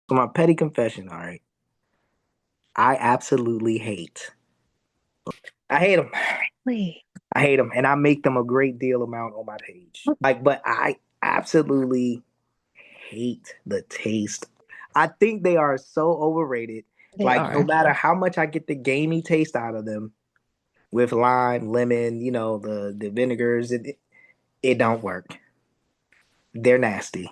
So my petty confession, all right. I absolutely hate. I hate them. Wait. I hate them, and I make them a great deal amount on my page. But I absolutely hate the taste. I think they are so overrated. They Like no are. matter how much I get the gamey taste out of them with lime, lemon, the vinegars, it don't work. They're nasty.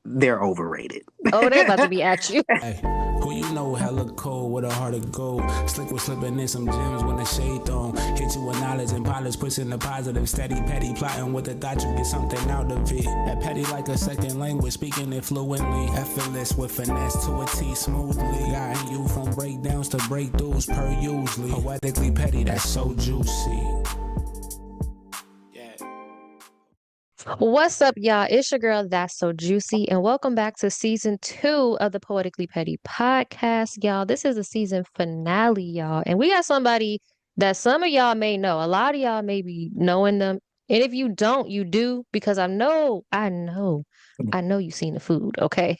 They're overrated. Oh, they about to be at you. Hey, who you know hella cold with a heart of gold. Slick was slipping in some gems when the shade thrown. Hit you with knowledge and polish, pushing the positive. Steady, petty, plotting with the thought you get something out of it. That petty like a second language, speaking it fluently. Effortless with finesse to a T smoothly. Guiding you from breakdowns to breakthroughs per usually. Poetically petty, that's so juicy. What's up, y'all? It's your girl, That's So Juicy, and welcome back to season 2 of the Poetically Petty podcast, y'all. This is the season finale, y'all. And we got somebody that some of y'all may know. A lot of y'all may be knowing them. And if you don't, you do, because I know you've seen the food, okay?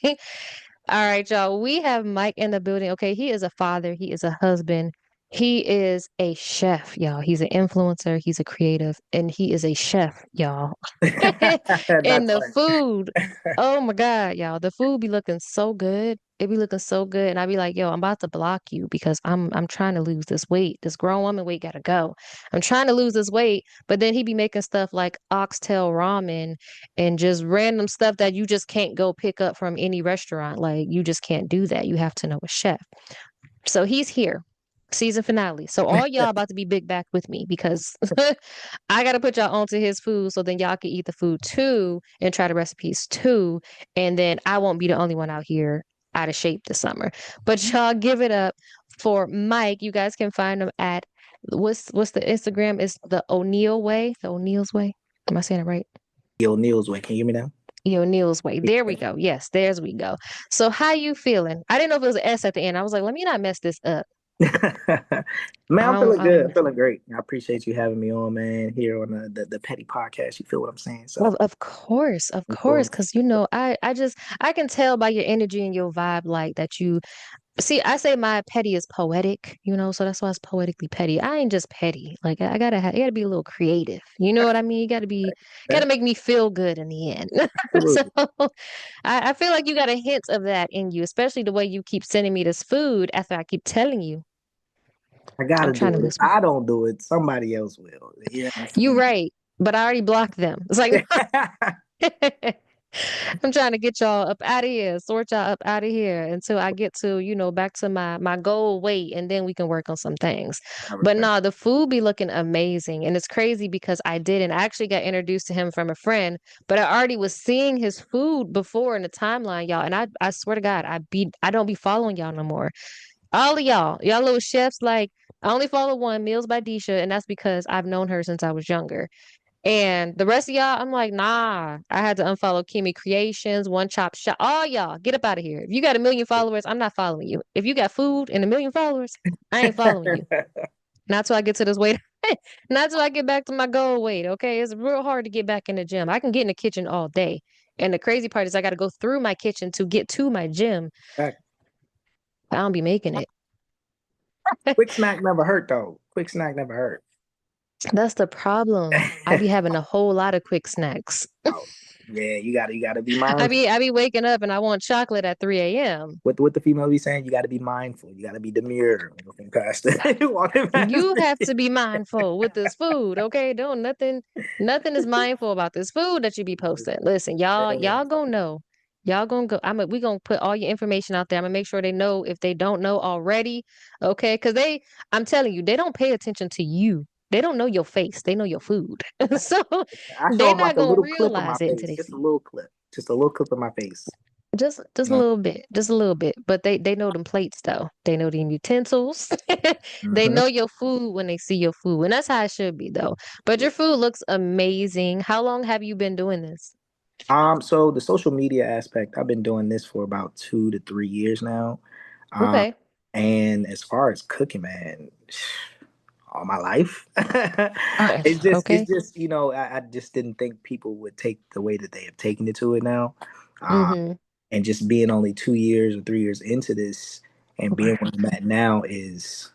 All right, y'all. We have Mike in the building. Okay, he is a father, he is a husband, he is a chef, y'all. He's an influencer, he's a creative, and he is a chef, y'all. Not And the quite. food, oh my God, y'all, the food be looking so good. It be looking so good. And I be like, yo, I'm about to block you because I'm trying to lose this weight. This grown woman weight gotta go. I'm trying to lose this weight. But then he be making stuff like oxtail ramen and just random stuff that you just can't go pick up from any restaurant. Like you just can't do that. You have to know a chef. So he's here, season finale. So all y'all about to be big back with me because I gotta put y'all onto his food so then y'all can eat the food too and try the recipes too. And then I won't be the only one out here out of shape this summer. But y'all give it up for Mike. You guys can find him at what's the Instagram? It's the O'Neill way, the O'Neill's way. Am I saying it right? Yo, Niels, wait, can you hear me now? O'Neill's way. There we go. Yes, there's we go. So how you feeling? I didn't know if it was an S at the end. I was like, let me not mess this up. Man, I'm feeling I good. don't I'm feeling great. I appreciate you having me on, man, here on the Petty Podcast. You feel what I'm saying? So, Of you course, feel because I can tell by your energy and your vibe like that you see. I say my petty is poetic, so that's why it's poetically petty. I ain't just petty. Like I gotta be a little creative. You know what I mean? Gotta that. make me feel good in the end. So Absolutely. I feel like you got a hint of that in you, especially the way you keep sending me this food after I keep telling you I I'm gotta trying do to it. If lose. I don't do it, somebody else will. You know what You I'm right, but I already blocked them. It's like saying? I'm trying to get y'all up out of here, sort y'all up out of here until I get to, back to my goal weight, and then we can work on some things. I But respect. no, the food be looking amazing, and it's crazy because I actually got introduced to him from a friend, but I already was seeing his food before in the timeline, y'all, and I swear to God, I don't be following y'all no more. All of y'all little chefs, like I only follow one, Meals by Disha, and that's because I've known her since I was younger. And the rest of y'all, I'm like, nah. I had to unfollow Kimmy Creations, One Chop Shop. All y'all, get up out of here. If you got a million followers, I'm not following you. If you got food and a million followers, I ain't following you. Not till I get to this weight. Not till I get back to my goal weight. Okay, it's real hard to get back in the gym. I can get in the kitchen all day, and the crazy part is I got to go through my kitchen to get to my gym. I don't be making it. Quick snack never hurt though. Quick snack never hurt. That's the problem. I be having a whole lot of quick snacks. Oh, yeah, you gotta be I mindful. be I be waking up and I want chocolate at 3 a.m. What the female be saying, you gotta be mindful. You gotta be demure. Walking past walking past You have it. to be mindful with this food, okay? Don't nothing is mindful about this food that you be posting. Listen, y'all gonna know. Y'all gonna go. We gonna put all your information out there. I'm gonna make sure they know if they don't know already, okay? Because I'm telling you, they don't pay attention to you. They don't know your face. They know your food. So I show they them like not a gonna little clip of my realize it until face, they just a see. little clip, just a little clip of my face. Just You a know? little bit, just a little bit. But they know them plates though. They know them utensils. They Hmm. know your food when they see your food, and that's how it should be though. But your food looks amazing. How long have you been doing this? So the social media aspect, I've been doing this for about 2 to 3 years now. Um, Okay. and as far as cooking, man, all my life. Uh, It's okay. just, I just didn't think people would take the way that they have taken it to it now. Um, Mm-hmm. And just being only 2 years or 3 years into this and being where I'm at now is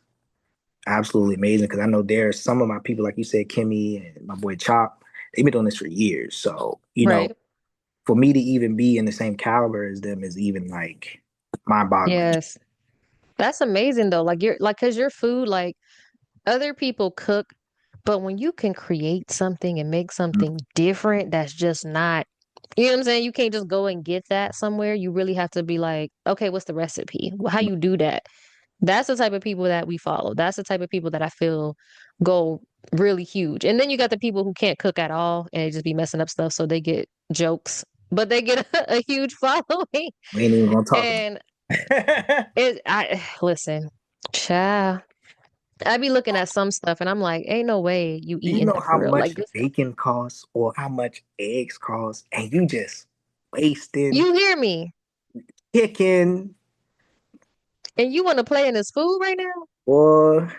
absolutely amazing because I know there's some of my people, like you said, Kimmy and my boy Chop, they've been doing this for years. So, Right. for me to even be in the same caliber as them is even like mind boggling. Yes. That's amazing though. Like you're like, cause your food, like other people cook, but when you can create something and make something different that's just not, you know what I'm saying? You can't just go and get that somewhere. You really have to be like, okay, what's the recipe? How you do that? That's the type of people that we follow. That's the type of people that I feel go really huge. And then you got the people who can't cook at all and they just be messing up stuff, so they get jokes, but they get a huge following. We ain't even gonna talk about And it. I listen, child. I be looking at some stuff and I'm like, ain't no way you Do you eating know that how for real. Like much this, bacon costs or how much eggs cost? And you just wasting you hear me? chicken And you want to play in this food right now? or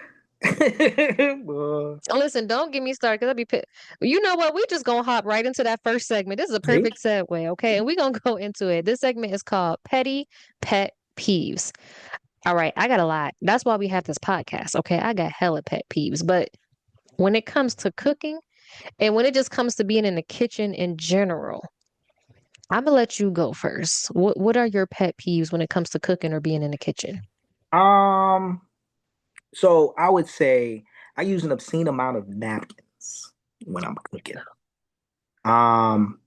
boy. Listen, don't get me started because I'll be pissed. You know what? We just gonna hop right into that first segment. This is a See? perfect segue, okay? And we're gonna go into it. This segment is called Petty Pet Peeves. All right, I got a lot. That's why we have this podcast, okay? I got hella pet peeves. But when it comes to cooking and when it just comes to being in the kitchen in general, I'm gonna let you go first. What are your pet peeves when it comes to cooking or being in the kitchen? Um, so I would say I use an obscene amount of napkins when I'm cooking. Um,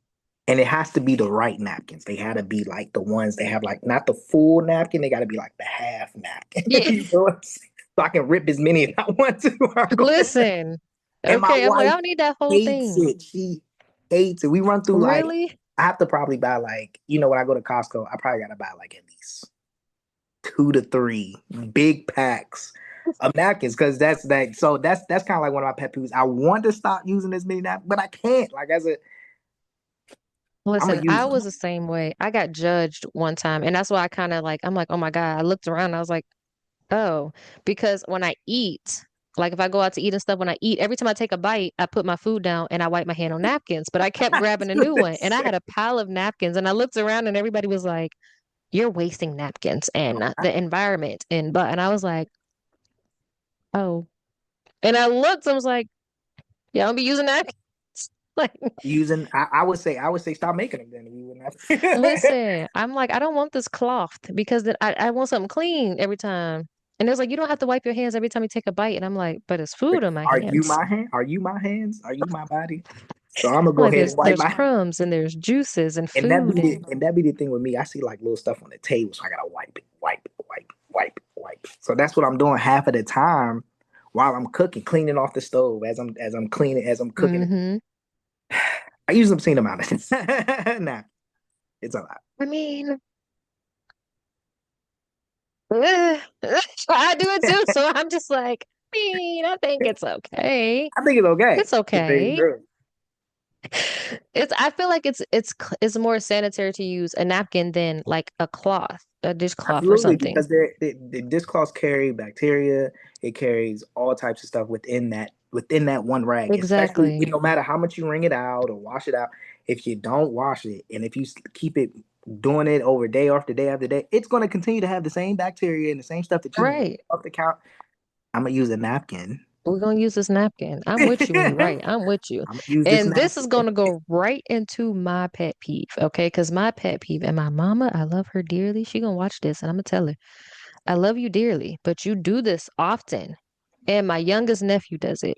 and it has to be the right napkins. They had to be like the ones they have like not the full napkin, they gotta be like the half napkin. Yeah, You know what I'm saying? So I can rip as many as I want to while I'm going. listen. And my Okay, I'm like, I wife don't need that whole hates thing. it. She hates it. We run through like Really? I have to probably buy like, when I go to Costco, I probably gotta buy like at least 2 to 3 big packs of napkins because that's kind of like one of my pet peeves. I want to stop using as many napkins, but I can't. Like I'm gonna Listen, use I them. was the same way. I got judged one time, and that's why I kind of like, I'm like, oh my God. I looked around and I was like, oh, because when I eat, like if I go out to eat and stuff, when I eat, every time I take a bite, I put my food down and I wipe my hand on napkins, but I kept I grabbing a do new the one and I same. had a pile of napkins and I looked around and everybody was like, you're wasting napkins and the environment. And I was like, oh, and I looked, I was like, yeah, I'll be using napkins. Like, Using, I would say stop making them. Then we wouldn't have. listen, I'm like, I don't want this cloth because then I want something clean every time. And it was like, you don't have to wipe your hands every time you take a bite. And I'm like, but it's food on my Are you hands. my hand? Are you my hands? Are you my body? So I'm gonna I'm go like, ahead and wipe there's my. crumbs and there's juices and And that food be the and and that be the thing with me. I see like little stuff on the table, so I gotta wipe it, wipe it, wipe it, wipe it, wipe it. So that's what I'm doing half of the time while I'm cooking, cleaning off the stove as I'm cleaning as I'm cooking. hmm I use obscene amount of nah, it's a lot. I mean, I do it too. So I'm just like, I mean, I think it's okay. I think it's okay. It's To tell you the okay. truth. I feel like it's more sanitary to use a napkin than like a cloth, a dishcloth or Absolutely, something. because the discloths carry bacteria. It carries all types of stuff within that one rag. Especially Exactly. no matter how much you wring it out or wash it out, if you don't wash it and if you keep it doing it over day after day after day, it's going to continue to have the same bacteria and the same stuff that you rinse Right. off the count. I'm gonna use a napkin. We're gonna use this napkin. I'm with you when you're I'm right. I'm with you. gonna use this And this napkin. is gonna go right into my pet peeve, okay? Because my pet peeve and my mama, I love her dearly. She gonna watch this and I'm gonna tell her, I love you dearly, but you do this often. And my youngest nephew does it.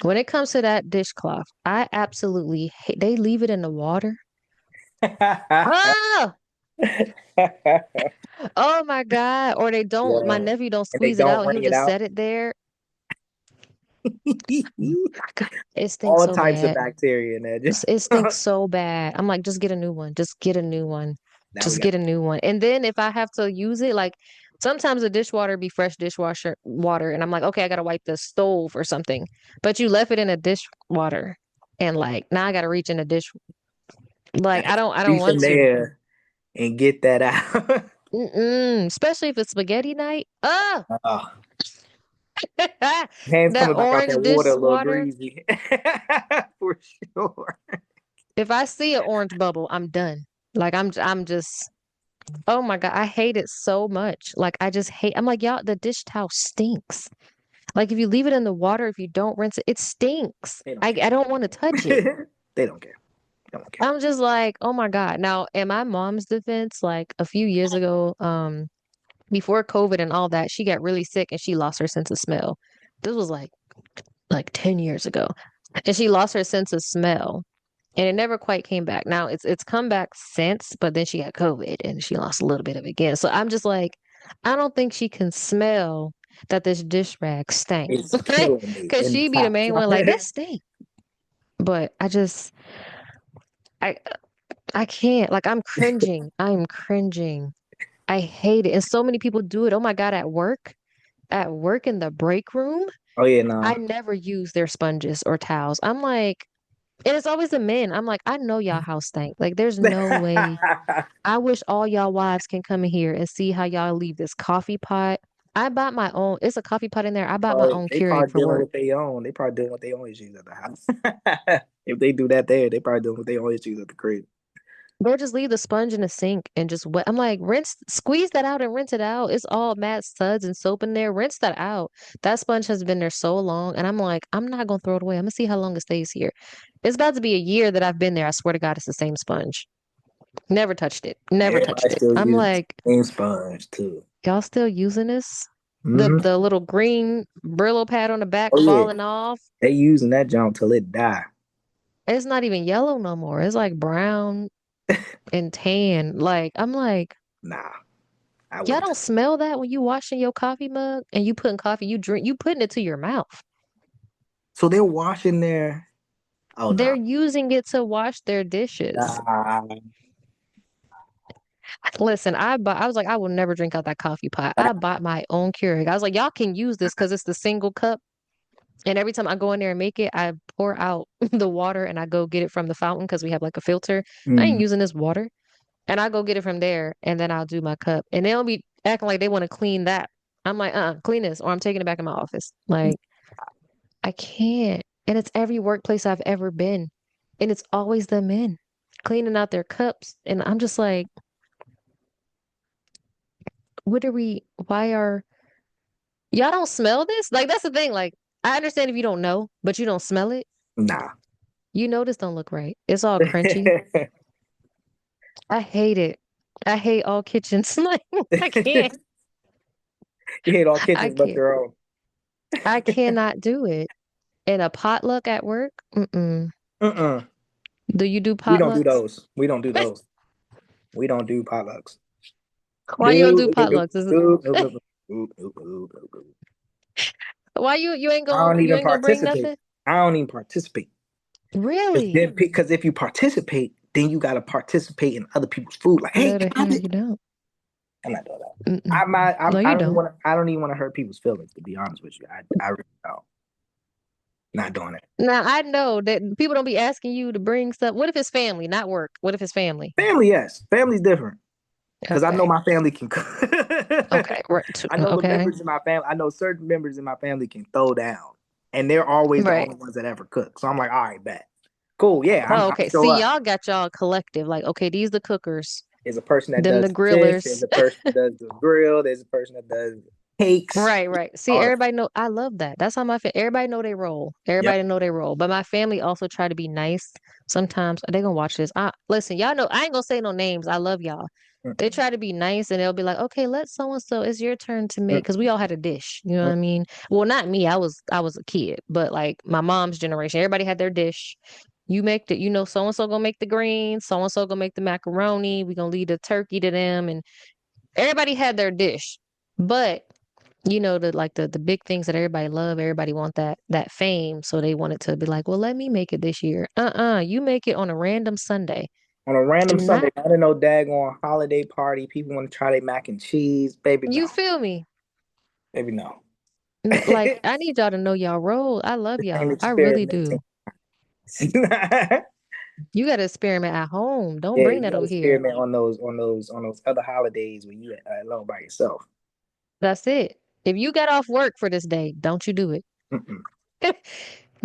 When it comes to that dishcloth, I absolutely hate they leave it in the water. Oh, oh my God. Or they don't, my Yeah, nephew don't and they squeeze it don't out and he'll wring it just out. set it there. It stinks All so types of bad. bacteria in there. Just It stinks so bad. I'm like, just get a new one. Just get a new one. now we Just got. get a new one. And then if I have to use it, like sometimes the dishwater be fresh dishwasher water, and I'm like, okay, I gotta wipe the stove or something. But you left it in a dishwater, and like now I gotta reach in the dish. Like Gotta I don't reach in want to. there and get that out. Mm-mm. Especially if it's spaghetti night. Oh, Oh, hands that coming back out that orange water dish a little water. greasy. For sure. If I see an orange bubble, I'm done. Like I'm just. Oh my God, I hate it so much. Like I just hate I'm like, y'all, the dish towel stinks. Like if you leave it in the water, if you don't rinse it, it stinks. They don't I care. don't want to touch it. They don't care. They don't care. I'm just like, oh my God. Now, in my mom's defense, like a few years ago, before COVID and all that, she got really sick and she lost her sense of smell. This was like 10 years ago. And she lost her sense of smell. And it never quite came back. Now it's come back since, but then she got COVID and she lost a little bit of it again. So I'm just like, I don't think she can smell that this dish rag stank. It's killing me Because she be the inside. main one like, that stink. But I I can't. Like I'm cringing. I'm cringing. I hate it. And so many people do it. Oh my God, at work. At work in the break room, Oh yeah, I nah. never use their sponges or towels. I'm like, and it's always the men. I'm like, I know y'all house stank. Like, there's no way. I wish all y'all wives can come in here and see how y'all leave this coffee pot. I bought my own. It's a coffee pot in there. I bought my own They Keurig probably for dealing work. with their own. They probably doing what they always use at the house. If they do that there, they probably doing what they always use at the crib. Or just leave the sponge in the sink and just wet. I'm like, rinse, squeeze that out and rinse it out. It's all mad suds and soap in there. Rinse that out. That sponge has been there so long. And I'm like, I'm not gonna throw it away. I'm gonna see how long it stays here. It's about to be a year that I've been there. I swear to God, it's the same sponge. Never touched it. Never Everybody touched it. still I'm uses like, the same sponge too. y'all still using this? The Hmm. the little green Brillo pad on the back Oh yeah, falling off. they using that junk till it die. It's not even yellow no more. It's like brown and tan. Like, I'm like, Nah, I y'all wouldn't don't touch. smell that when you washing your coffee mug and you putting coffee, you drink, you putting it to your mouth. So they're washing their. Oh They're no, using it to wash their dishes. nah. Listen, I was like, I will never drink out that coffee pot. I bought my own Keurig. I was like, y'all can use this because it's the single cup. And every time I go in there and make it, I pour out the water and I go get it from the fountain because we have like a filter. I ain't Mm. using this water. And I go get it from there and then I'll do my cup. And they'll be acting like they want to clean that. I'm like, clean this or I'm taking it back in my office. Like, I can't. And it's every workplace I've ever been. And it's always the men cleaning out their cups. And I'm just like, why are, y'all don't smell this? Like, that's the thing. Like, I understand if you don't know, but you don't smell it. Nah. You know, this don't look right. It's all crunchy. I hate it. I hate all kitchens. Like, I can't. You hate all I kitchens but can't. your own. I cannot do it. And a potluck at work? Mm-mm. Mm-mm. Do you do We don't do potlucks? those. We don't do those. We don't do potlucks. Why you don't No, do no, no, potlucks? Is it, no, no, no, no, no, no, no, no, no. why you ain't I gonna don't you even ain't gonna bring participate. nothing? I don't even participate. Really? Because if you participate, then you got to participate in other people's food. Like, hey, No, the I hell did. you don't. I'm not doing that. Mm-mm. No, I you don't even don't. want. I don't even want to hurt people's feelings. To be honest with you, I really don't. Not doing it. Now I know that people don't be asking you to bring stuff. What if it's family, not work? What if it's family? Family, yes. Family's different. Because I know Okay. my family can cook. Okay. Right. I know the Okay. members in my family. I know certain members in my family can throw down, and they're always the Right. only ones that ever cook. So I'm like, all right, bet, cool, yeah, Oh, I'm okay. show See, up. y'all got y'all collective. Like, okay, these the cookers, There's a person that them the does fish. There's grillers. a person that does the grill. There's a person that does cakes. Right, right. See, All that. everybody know I love that. That's how everybody know they roll. Yep. Everybody know they roll. But my family also try to be nice. Sometimes they gonna watch this. Listen, y'all know I ain't gonna say no names. I love y'all. They Mm-mm. try to be nice and they'll be like, okay, let so and so. It's your turn to make because we all had a dish. You know what I mean? Well, not me. I was a kid, but like my mom's generation, everybody had their dish. You make the, so and so gonna make the greens, so and so gonna make the macaroni. We gonna leave the turkey to them, and everybody had their dish. But the big things that everybody love, everybody want that fame, so they wanted to be like, well, let me make it this year. You make it on a random Sunday. On a random Do Sunday, not, not in no daggone holiday party. People want to try their mac and cheese. Baby, you no. feel me? Baby, no. Like I need y'all to know y'all role. I love The same y'all. I really experimenting. do. You got to experiment at home. Don't Yeah, bring you that gotta over here. experiment on those other holidays when you alone by yourself. That's it. If you got off work for this day, don't you do it. Mm-mm.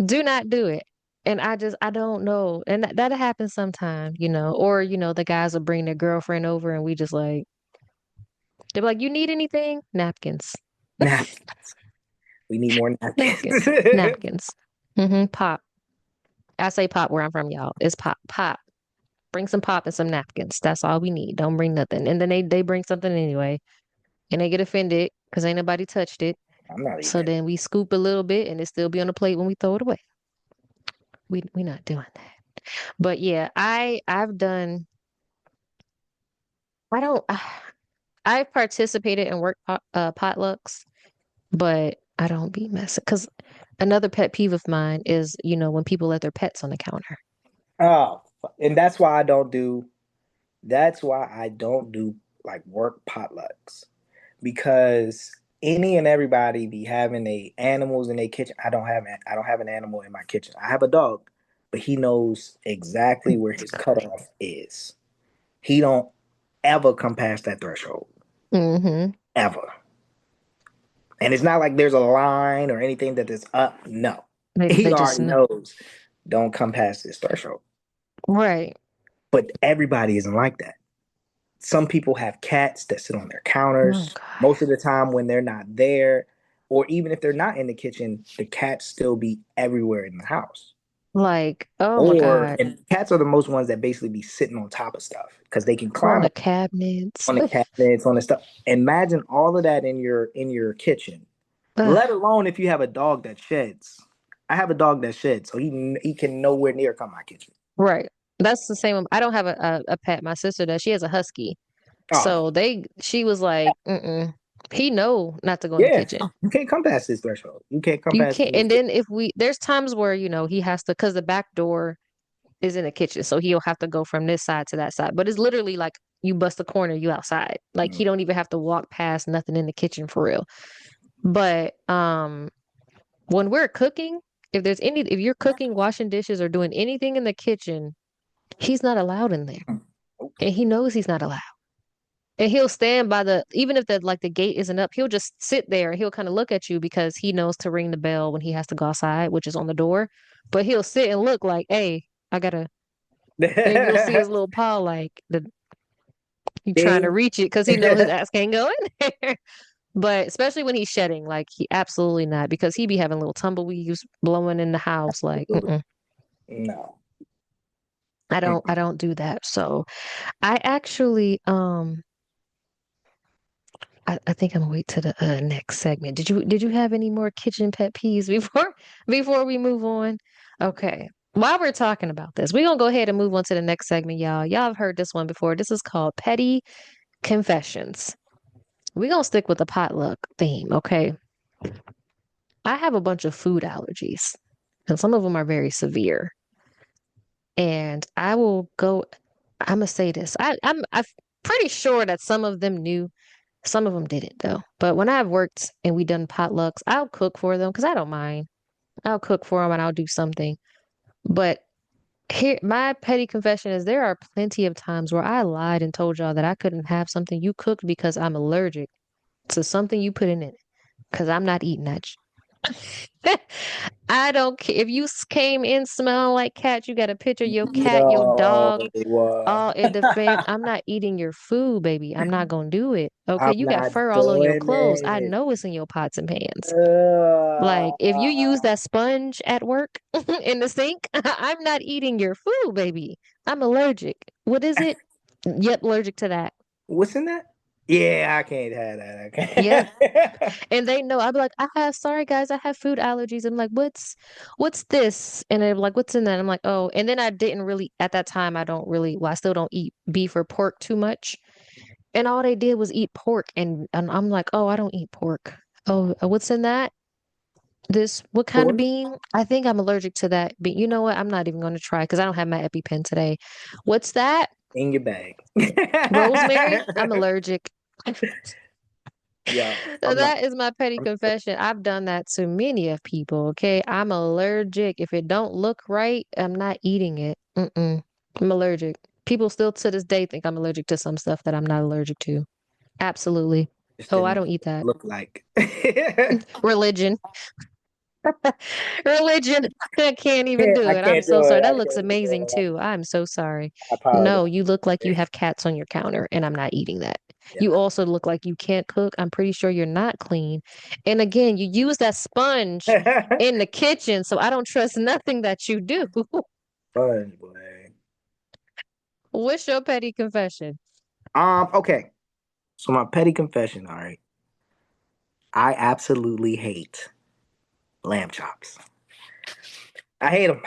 Do not do it. And I don't know. And that happens sometime, or the guys will bring their girlfriend over and we just like They're like, you need anything? Napkins. Napkins. We need more Napkins. napkins. Napkins. Pop. I say pop where I'm from, y'all. It's pop. Pop. Bring some pop and some napkins. That's all we need. Don't bring nothing. And then they bring something anyway. And they get offended because ain't nobody touched it. I'm not eating So it. then we scoop a little bit and it still be on the plate when we throw it away. We not doing that. But yeah, I've done I don't I've participated in potlucks, but I don't be messing because another pet peeve of mine is, when people let their pets on the counter. Oh, and that's why I don't do like work potlucks because any and everybody be having a animals in their kitchen. I don't have an animal in my kitchen. I have a dog, but he knows exactly where his cutoff is. He don't ever come past that threshold. Mm-hmm. Ever. And it's not like there's a line or anything that is up. No. He They just already know. knows don't come past this threshold. Right. But everybody isn't like that. Some people have cats that sit on their Oh counters. God. Most of the time when they're not there, or even if they're not in the kitchen, the cats still be everywhere in the house. Like, oh my Or God. and cats are the most ones that basically be sitting on top of stuff because they can On climb the cabinets. on the cabinets, on the stuff. Imagine all of that in your kitchen. Ugh. Let alone if you have a dog that sheds. I have a dog that sheds, so he can nowhere near come my kitchen. Right. That's the same. I don't have a pet. My sister does. She has a husky. Oh So she was like, mm-mm. He know not to go in the yeah, kitchen. you can't come past this threshold. You can't come You past can't. this. And then there's times where, he has to, because the back door is in the kitchen. So he'll have to go from this side to that side. But it's literally like you bust a corner, you outside. Like he don't even have to walk past nothing in the kitchen for real. But when we're cooking, if you're cooking, washing dishes, or doing anything in the kitchen, he's not allowed in there. And he knows he's not allowed. And he'll stand by even if the gate isn't up, he'll just sit there and he'll kind of look at you because he knows to ring the bell when he has to go outside, which is on the door. But he'll sit and look like, hey, I gotta, and you'll see his little paw like he trying to Ding. reach it because he know his ass can't go in there. But especially when he's shedding, like he absolutely not because he be having little tumbleweeds blowing in the house. Like, mm-mm, No. I don't do that. So I actually, I think I'm gonna wait to the next segment. Did you have any more kitchen pet peeves before we move on? Okay. While we're talking about this, we're gonna go ahead and move on to the next segment, y'all. Y'all have heard this one before. This is called Petty Confessions. We're gonna stick with the potluck theme, okay? I have a bunch of food allergies, and some of them are very severe. And I'm gonna say this. I'm pretty sure that some of them knew. Some of them didn't though. But when I've worked and we done potlucks, I'll cook for them because I don't mind. I'll cook for them and I'll do something. But here, my petty confession is there are plenty of times where I lied and told y'all that I couldn't have something you cooked because I'm allergic to something you put in it because I'm not eating that. I don't care if you came in smelling like cat. You got a picture of your cat, your Yo, dog, all in the fam. I'm not eating your food, baby. I'm not gonna do it. Okay, I'm you got not fur all on your doing clothes. I it. know it's in your pots and pans. Like if you use Uh, that sponge at work in the sink, I'm not eating your food, baby. I'm allergic. What is it? Yep, allergic to that. what's in that? Yeah, I can't have that. Yep. Okay. And they know. I'd be like, sorry guys, I have food allergies. I'm like, what's this? And they're like, what's in that? I'm like, oh. And then I didn't really at that time. I don't really. Well, I still don't eat beef or pork too much. And all they did was eat pork, and I'm like, oh, I don't eat pork. Oh, what's in that? What kind of Pork bean? I think I'm allergic to that. But you know what? I'm not even going to try because I don't have my EpiPen today. What's that? in your bag. Rosemary? I'm allergic. Yo, So I'm not. that is my petty confession. I've done that to many of people. Okay, I'm allergic. If it don't look right, I'm not eating it. Mm-mm. I'm allergic. People still to this day think I'm allergic to some stuff that I'm not allergic to. Absolutely. Just Oh, I didn't don't eat that. look like. I Religion. Religion. I can't even do it. I'm can't so do sorry. it. That I looks can't do amazing it. too. I'm so sorry. I apologize. No, you look like you have cats on your counter, and I'm not eating that. Yeah. You also look like you can't cook. I'm pretty sure you're not clean. And again, you use that sponge in the kitchen, so I don't trust nothing that you do. Fun, boy. What's your petty confession? Okay. So my petty confession, all right. I absolutely hate lamb chops. I hate them.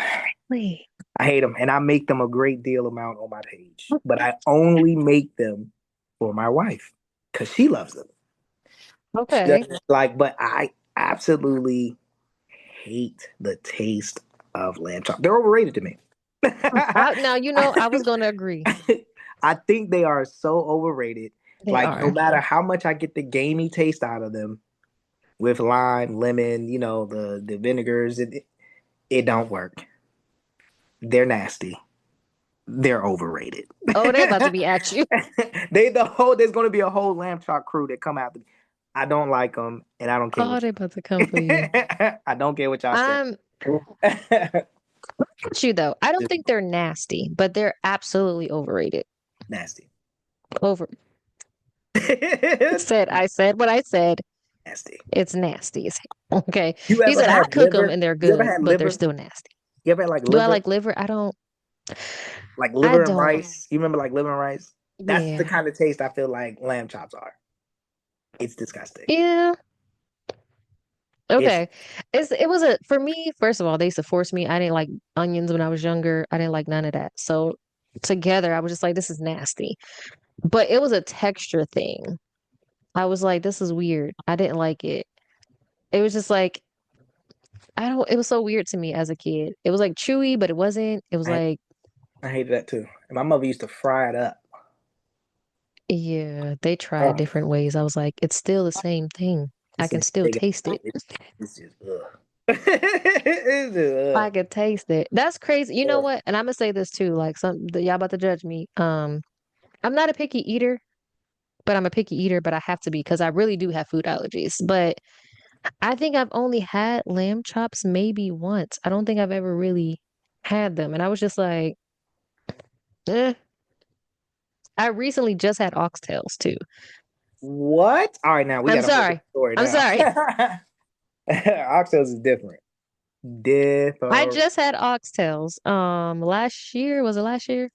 Wait. I hate them, and I make them a great deal amount on my page. But I only make them for my wife because she loves them. She Okay. doesn't like, but I absolutely hate the taste of lamb chop. They're overrated to me. Now, I was going to agree. I think they are so overrated. They Like no are. matter how much I get the gamey taste out of them with lime, lemon, the vinegars, it don't work. They're nasty. They're overrated. Oh, they about to be at you. There's going to be a whole lamb chop crew that come after me. I don't like them, and I don't care Oh, what they about to come for you. I don't care what y'all say. I'm at you though. I don't think they're nasty, but they're absolutely overrated. Nasty. Over said I said what I said. Nasty. It's nasty as hell. Okay. You He ever said I had cook them liver? and they're You ever good, had but they're liver? still nasty. You ever had like Do I liver? like liver? Like I liver and don't. rice? You remember like liver and rice? That's the Yeah. kind of taste I feel like lamb chops are. It's disgusting. Yeah. It's Okay. It was a for me, first of all, they used to force me. I didn't like onions when I was younger. I didn't like none of that. So together I was just like, this is nasty. But it was a texture thing. I was like, this is weird. I didn't like it. It was just like, I don't, it was so weird to me as a kid. It was like chewy, but it wasn't. It was I like, I hated that too. And my mother used to fry it up. yeah, they tried Oh, different ways. I was like, it's still the same thing. I it's can this still big. taste it. It's just ugh. It's just I could taste it. That's crazy. You know ugh. what? And I'm gonna say this too, like y'all about to judge me. I'm not a picky eater, but I'm a picky eater, but I have to be because I really do have food allergies. But I think I've only had lamb chops maybe once. I don't think I've ever really had them. And I was just like, eh. I recently just had oxtails too. What? All right, now we I'm got a whole sorry. different story I'm now. sorry. Oxtails is different. I Different. just had oxtails. Last year, was it last year?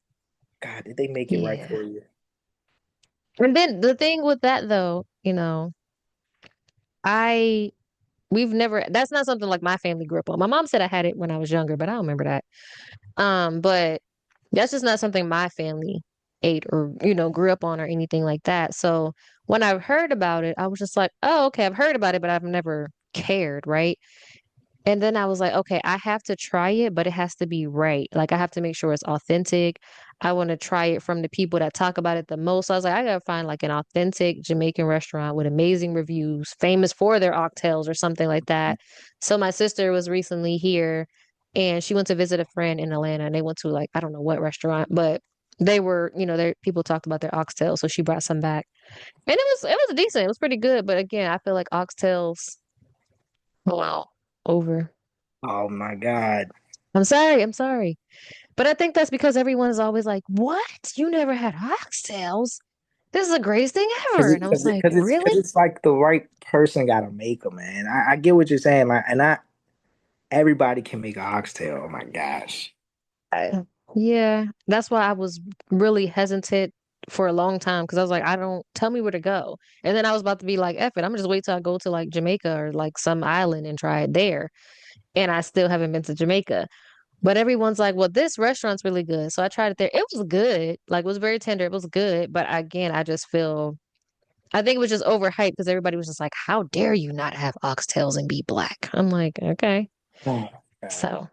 God, did they make it right Yeah. for you? And then the thing with that though, I we've never that's not something like my family grew up on. My mom said I had it when I was younger, but I don't remember that. But that's just not something my family ate or, grew up on or anything like that. So when I heard about it, I was just like, oh, okay, I've heard about it, but I've never cared, right? And then I was like, okay, I have to try it, but it has to be right. Like I have to make sure it's authentic. I want to try it from the people that talk about it the most. So I was like, I gotta find like an authentic Jamaican restaurant with amazing reviews, famous for their oxtails or something like that. So my sister was recently here and she went to visit a friend in Atlanta and they went to like, I don't know what restaurant, but they were, their people talked about their oxtails. So she brought some back. And it was decent. It was pretty good. But again, I feel like oxtails, wow, over. Oh my God. I'm sorry. I'm sorry. But I think that's because everyone's always like, "What? You never had oxtails? This is the greatest thing Cause ever." it, And I was cause it, like, cause it's, cause "Really?" it's like the right person got to make them, man. I get what you're saying, like, and I everybody can make an oxtail. Oh my gosh. Yeah, that's why I was really hesitant for a long time because I was like, I don't tell me where to go. And then I was about to be like, F it, I'm gonna just wait till I go to like Jamaica or like some island and try it there. And I still haven't been to Jamaica. But everyone's like, well, this restaurant's really good. So I tried it there. It was good. Like, it was very tender. It was good. But again, I think it was just overhyped because everybody was just like, how dare you not have oxtails and be black? I'm like, okay. Oh my So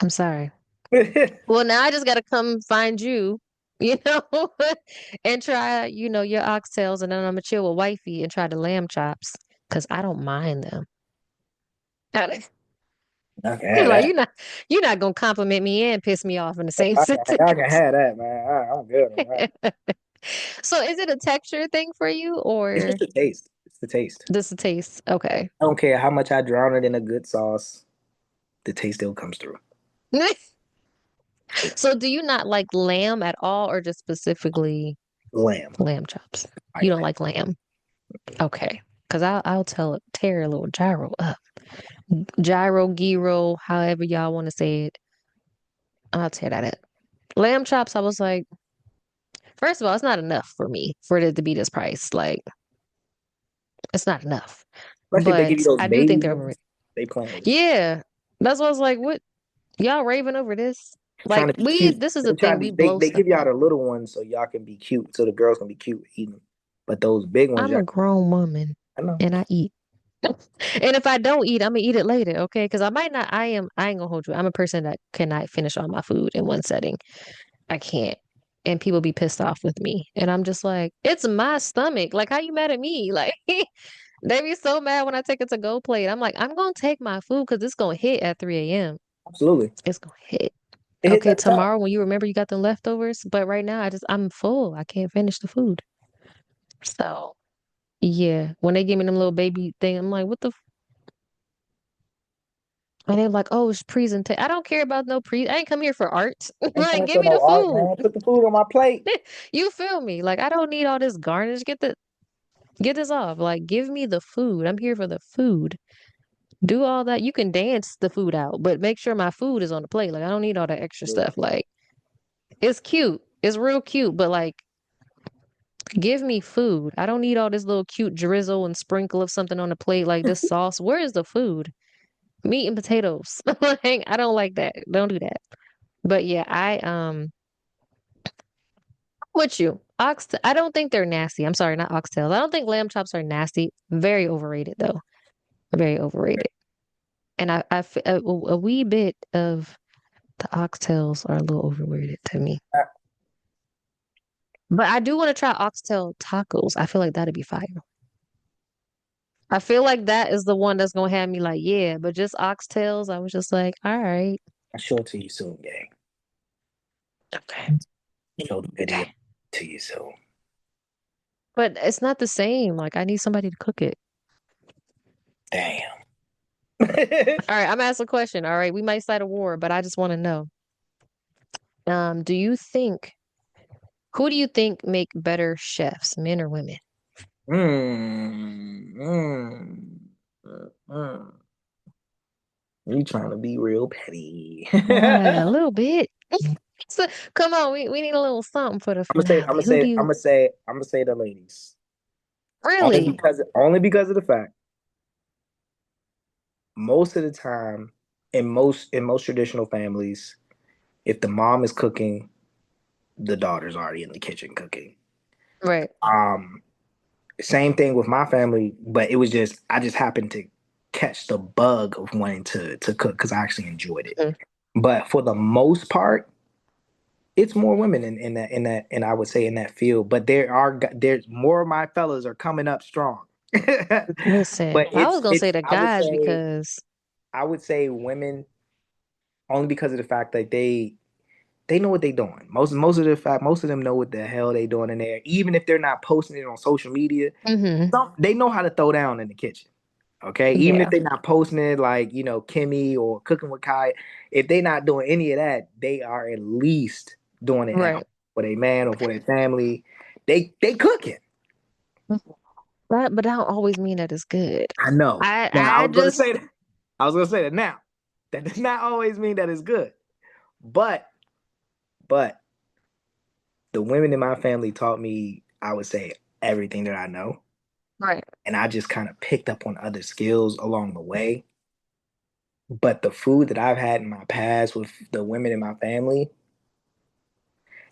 I'm sorry. God. Well, now I just got to come find you, you know, and try, your oxtails. And then I'm going to chill with wifey and try the lamb chops because I don't mind them. Y'all can You're have like, that. you're not gonna compliment me and piss me off in the same Y'all can sentence. have that, man. I'm good on that. So is it a texture thing for you It's or just the taste. It's the taste. just a taste? Okay. I don't care how much I drown it in a good sauce. The taste still comes through. So do you not like lamb at all or just specifically? Lamb. Lamb chops. I You don't lamb. like lamb. Okay. Because I'll tear a little gyro up. Gyro, gyro, however y'all want to say it. I'll tear that up. Lamb chops, I was like, first of all, it's not enough for me for it to be this price. Like, it's not enough. Especially if they give you But those I do think baby they're ones. overrated. They playing with you. Yeah. That's what I was like, what? Y'all raving over this? Trying Like, to be cute. this is the They trying thing, to we be, they blow they stuff give y'all up. the little ones so y'all can be cute, so the girls can be cute eating them. But those big ones, I'm y'all, a grown woman I know. and I eat. And if I don't eat, I'm gonna eat it later, okay? Because I might not, I ain't gonna hold you. I'm a person that cannot finish all my food in one setting. I can't. And people be pissed off with me. And I'm just like, it's my stomach. Like, how you mad at me? Like, they be so mad when I take a to-go plate. I'm like, I'm gonna take my food because it's gonna hit at 3 a.m. Absolutely, It's gonna hit. it hits Okay, every time. tomorrow when you remember you got the leftovers, but right now I'm full. I can't finish the food. So yeah, when they give me them little baby thing, I'm like, what the and they're like, oh, it's presentation. I don't care about no I ain't come here for art. Ain't Like, coming give for me the no art, food. man. Put the food on my plate. You feel me? Like, I don't need all this garnish. Get this off. Like, give me the food. I'm here for the food. Do all that. You can dance the food out, but make sure my food is on the plate. Like, I don't need all that extra stuff. Like, it's cute. It's real cute, but like, give me food. I don't need all this little cute drizzle and sprinkle of something on the plate like this sauce. Where is the food? Meat and potatoes. Like, I don't like that. Don't do that. But yeah, with you. I don't think they're nasty. I'm sorry, not oxtails. I don't think lamb chops are nasty. Very overrated though. Very overrated. And a wee bit of the oxtails are a little overrated to me. But I do want to try oxtail tacos. I feel like that'd be fire. I feel like that is the one that's gonna have me like, yeah, but just oxtails, I was just like, all right. I show it to you soon, gang. Okay. Show the video Okay. to you soon. But it's not the same. Like, I need somebody to cook it. Damn. All right, I'm asking a question. All right, we might start a war, but I just want to know. Do you think who do you think make better chefs, men or women? mm, mm, mm. You trying to be real petty. A little bit. So, come on, we need a little something for the I'm gonna say, I'm finale. gonna Who do say, you I'm gonna say, I'm gonna say the ladies. really? Only because of the fact, most of the time, in most traditional families, if the mom is cooking, the daughter's already in the kitchen cooking. Right. Um, Same thing with my family, but it was just I just happened to catch the bug of wanting to cook because I actually enjoyed it. Mhm. But for the most part, it's more women in that and I would say in that field. But there's more of my fellas are coming up strong. Listen, But I was gonna say it's the guys because I would say women only because of the fact that they know what they're doing. Most of them know what the hell they doing in there. Even if they're not posting it on social media, hmm they know how to throw down in the kitchen. Okay, even if yeah, they're not posting it like Kimmy or Cooking with Kai, if they're not doing any of that, they are at least doing it at home right. for their man or for their family. They cooking. But that don't always mean that it's good. I know. Now I I was gonna just say that. I was gonna say that now. That does not always mean that it's good. But but the women in my family taught me, I would say, everything that I know. right. And I just kind of picked up on other skills along the way. But the food that I've had in my past with the women in my family,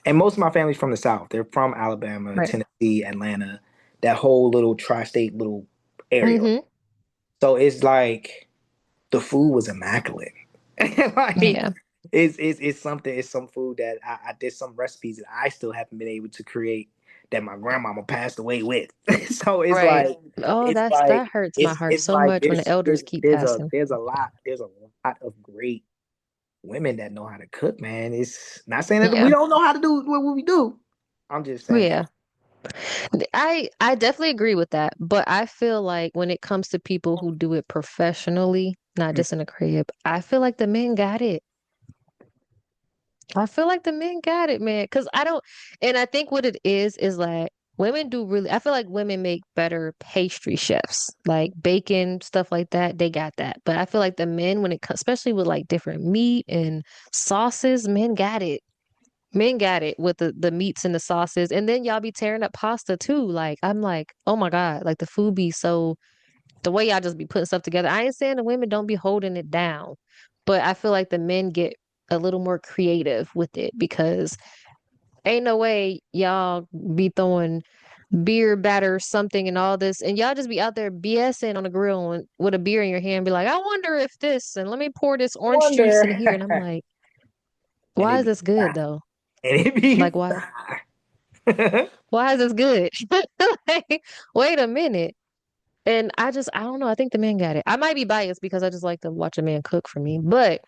and most of my family's from the South. They're from Alabama, Right. Tennessee, Atlanta, that whole little tri-state little area. hmm So it's like the food was immaculate. Like Yeah. it's something. It's some food that I did some recipes that I still haven't been able to create that my grandmama passed away with. So Right. Oh, it's that like hurts my heart it's so like much when the elders keep there's a passing. lot of great women that know how to cook, man. It's not saying that we Yeah. don't know how to do what we do. I'm just saying. Yeah. I definitely agree with that, but I feel like when it comes to people who do it professionally, not Mm, just in a crib, I feel like the men got it. I feel like the men got it, man. Cause I don't, and I think what it is like women do really, I feel like women make better pastry chefs, like bacon, stuff like that. They got that. But I feel like the men, when it comes, especially with like different meat and sauces, men got it. Men got it with the meats and the sauces. And then y'all be tearing up pasta too. Like, I'm like, oh my God, like the food be so, the way y'all just be putting stuff together. I ain't saying the women don't be holding it down, but I feel like the men get a little more creative with it because ain't no way y'all be throwing beer batter something and all this and y'all just be out there BSing on the grill and, with a beer in your hand be like, I wonder if this and let me pour this orange juice in Wonder. here and I'm like, And why it is be this good fire. though? And it be Like fire. why is this good? Like, wait a minute. And I don't know. I think the man got it. I might be biased because I just like to watch a man cook for me, but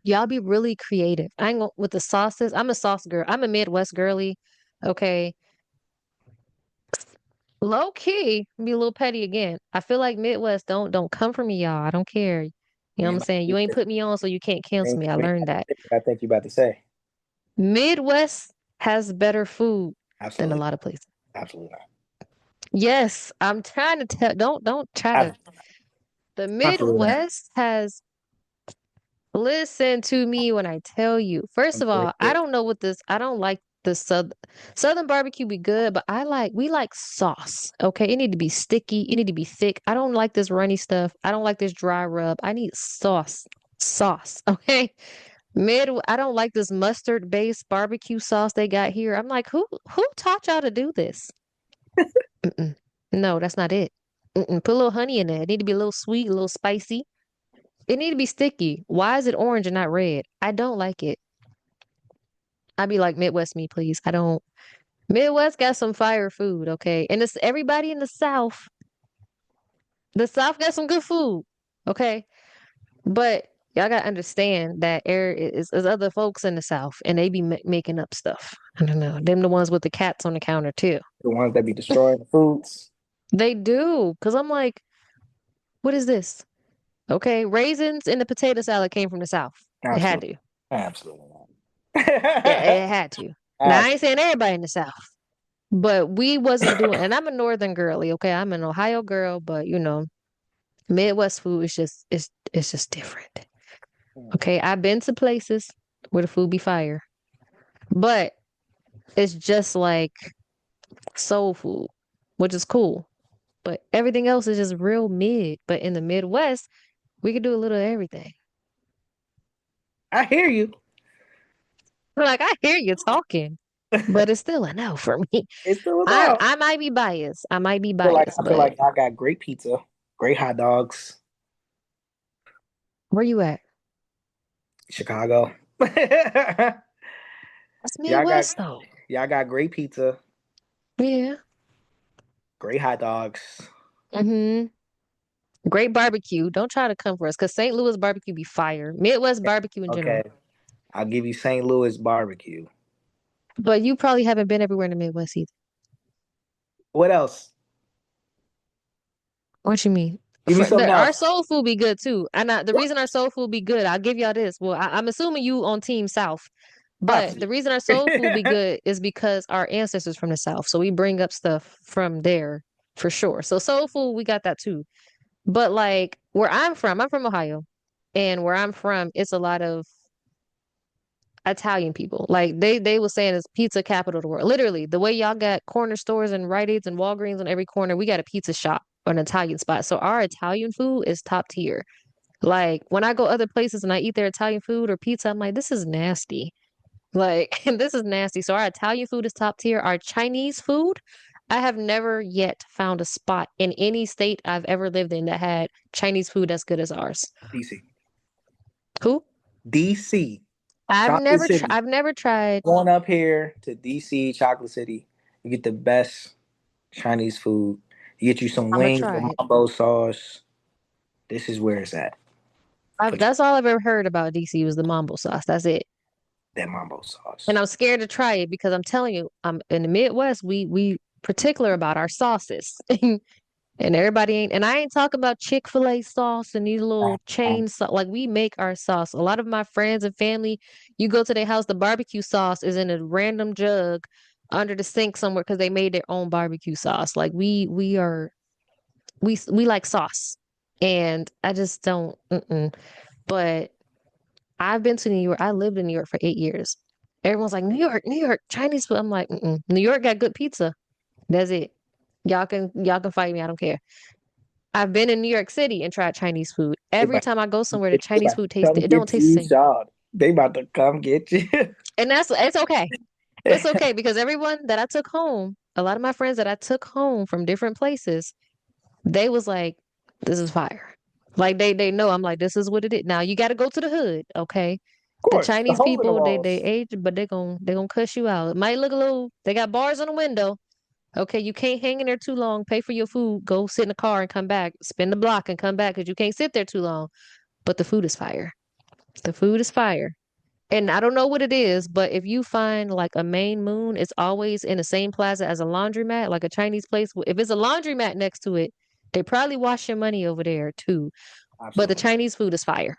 y'all be really creative. I ain't gonna, with the sauces. I'm a sauce girl. I'm a Midwest girly. Okay. Low key, be a little petty again. I feel like Midwest don't come for me, y'all. I don't care. You know what You I'm might saying? be You ain't put me on, so you can't cancel me. I learned that. I think you about to say. Midwest has better food than a Absolutely. lot of places. Absolutely not. Yes, I'm trying to tell. Don't try to. Absolutely, The absolutely not. Midwest has listen to me when I tell you. First I'm of very all, I good. don't know what this, I don't like the Southern barbecue be good, but we like sauce. Okay. It need to be sticky. It need to be thick. I don't like this runny stuff. I don't like this dry rub. I need sauce. Sauce. Okay. I don't like this mustard based barbecue sauce they got here. I'm like, who taught y'all to do this? Mm-mm. No, that's not it. Mm-mm. Put a little honey in there. It need to be a little sweet, a little spicy. It need to be sticky. Why is it orange and not red? I don't like it. I'd be like Midwest me, please. I don't. Midwest got some fire food, okay? And it's everybody in the South. The South got some good food, okay? But y'all gotta understand that is other folks in the South, and they be making up stuff. I don't know. Them the ones with the cats on the counter too. The ones that be destroying the foods. They do, cause I'm like, what is this? Okay, raisins in the potato salad came from the South. It had Absolutely. to. Absolutely It not. had to. Now I ain't Absolutely. saying everybody in the South. But we wasn't doing, and I'm a northern girly, okay? I'm an Ohio girl, but Midwest food is just it's just different. Okay, I've been to places where the food be fire, but it's just like soul food, which is cool. But everything else is just real mid. But in the Midwest, we could do a little of everything. I hear you. Like I hear you talking, but it's still a no for me. It's still I about. I might be biased. I might be Feel like biased, I feel but like I got great pizza, great hot dogs, where you at? Chicago. y'all That's got Midwest though. y'all got great pizza, Yeah. great hot dogs. Hmm. Great barbecue. Don't try to come for us because St. Louis barbecue be fire. Midwest barbecue in Okay, general. I'll give you St. Louis barbecue. But you probably haven't been everywhere in the Midwest either. What else? What you mean? Give me something Our else. soul food be good too. And the What? reason our soul food be good, I'll give y'all this. Well, I'm assuming you on Team South. But the Absolutely. reason our soul food be good is because our ancestors from the South. So we bring up stuff from there for sure. So soul food, we got that too. But like where I'm from Ohio. And where I'm from, it's a lot of Italian people. Like they was saying it's pizza capital of the world. Literally, the way y'all got corner stores and Rite Aids and Walgreens on every corner, we got a pizza shop or an Italian spot. So our Italian food is top tier. Like when I go other places and I eat their Italian food or pizza, I'm like, this is nasty. Like this is nasty. So our Italian food is top tier. Our Chinese food, I have never yet found a spot in any state I've ever lived in that had Chinese food as good as ours. DC. Who? DC. Chocolate City. I've never tried. Going up here to DC, Chocolate City, you get the best Chinese food. You get you some I'm gonna wings try with it. mambo sauce. This is where it's at for That's all I've ever heard about DC was the mambo sauce. That's it. that mambo And sauce. I'm scared to try it because I'm telling you, I'm in the Midwest, we particular about our sauces. And everybody ain't, and I ain't talking about Chick-fil-A sauce and these little Uh, chain sauce. Like we make our sauce. A lot of my friends and family, you go to their house, the barbecue sauce is in a random jug under the sink somewhere because they made their own barbecue sauce. Like we like sauce, and I just don't. Mm-mm. But I've been to New York. I lived in New York for 8 years. Everyone's like, New York, Chinese food. I'm like, mm-mm. New York got good pizza. That's it. Y'all can fight me. I don't care. I've been in New York City and tried Chinese food. they Every about, time I go somewhere, the they Chinese about food to tastes come it don't get taste the you, same. Sean. They about to come get you. And it's okay. It's okay because everyone that I took home, a lot of my friends that I took home from different places, they was like, "This is fire." Like they know I'm like, "This is what it is." Now you got to go to the hood, okay? Of The course, the Chinese hole in the people, they walls. age, but they gonna cuss you out. It might look a little. They got bars on the window. Okay, you can't hang in there too long. Pay for your food. Go sit in the car and come back. Spin the block and come back because you can't sit there too long. But the food is fire. The food is fire. And I don't know what it is, but if you find like a main moon, it's always in the same plaza as a laundromat, like a Chinese place. If it's a laundromat next to it, they probably wash your money over there too. But the Absolutely. Chinese food is fire.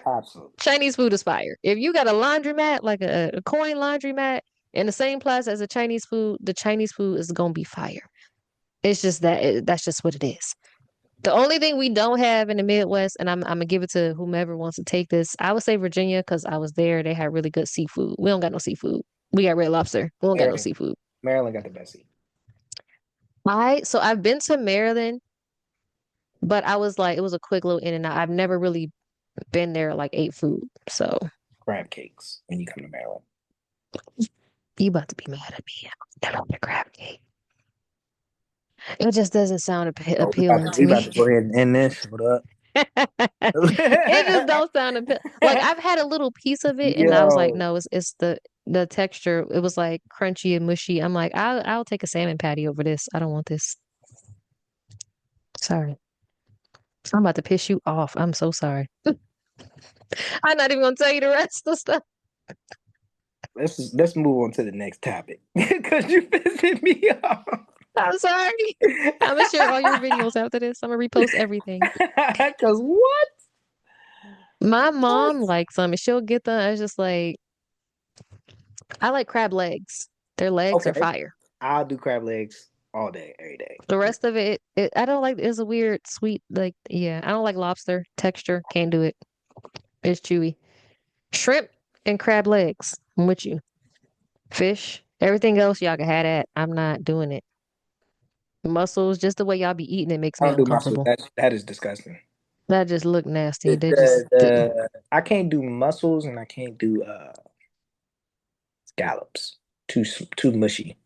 Absolutely. Chinese food is fire. If you got a laundromat, like a coin laundromat in the same plaza as a Chinese food, the Chinese food is gonna be fire. It's just that's just what it is. The only thing we don't have in the Midwest, and I'm gonna give it to whomever wants to take this. I would say Virginia because I was there. They had really good seafood. We don't got no seafood. We got Red Lobster. We don't got no Maryland, seafood. Maryland got the best seat. I've been to Maryland, but I was like it was a quick little in and out. I've never really been there like ate food. So Crab cakes when you come to Maryland. you about to be mad at me. I love the crab cake. It just doesn't sound Oh, appealing we to about me. to go ahead and end this. What up? It just don't sound like I've had a little piece of it and I was like, Yo, no, it's the texture. It was like crunchy and mushy. I'm like, I'll take a salmon patty over this. I don't want this. Sorry. I'm about to piss you off. I'm so sorry. I'm not even gonna tell you the rest of the stuff. let's move on to the next topic because you pissing me off. I'm sorry. I'm gonna share all your videos after this. I'm gonna repost everything. Because what? My What? mom likes them and she'll get them. It's just like I like crab legs. Their legs are Okay, fire. I'll do crab legs all day, every day. The rest of it I don't like. It's a weird sweet like yeah. I don't like lobster texture. Can't do it. It's chewy. Shrimp and crab legs. I'm with you. Fish. Everything else y'all can have that. I'm not doing it. Mussels, just the way y'all be eating it makes I me don't do mussels. uncomfortable. That is disgusting. That just look nasty. The, They the, just the I can't do mussels and I can't do scallops. Too mushy.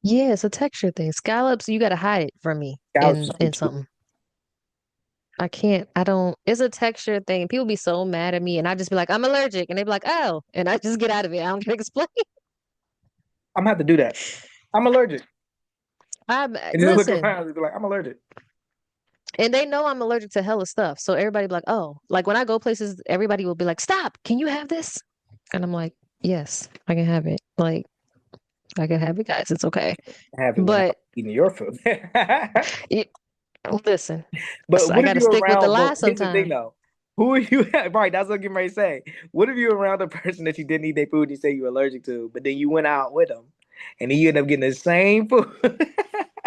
yeah, it's a texture thing. Scallops, you gotta hide it from me Scallops is too in chewy. something. I can't. I don't. It's a texture thing. People be so mad at me, and I just be like, I'm allergic, and they be like, oh, and I just get out of it. I don't get explain. I'm gonna have to do that. I'm allergic. I'm And just look listen, around and be like, I'm allergic. and they know I'm allergic to hella stuff. So everybody be like, oh, like when I go places, everybody will be like, stop, can you have this? And I'm like, yes, I can have it. Like I can have it, guys. It's okay. I have it when I'm But eating your food. it, listen, But I what if got to you're stick with the around? But lie here's the thing, sometime. though. Who are you? Right, that's what I'm getting ready to say. What if you're around a person that you didn't eat their food and you say you're allergic to, but then you went out with them, and then you end up getting the same food?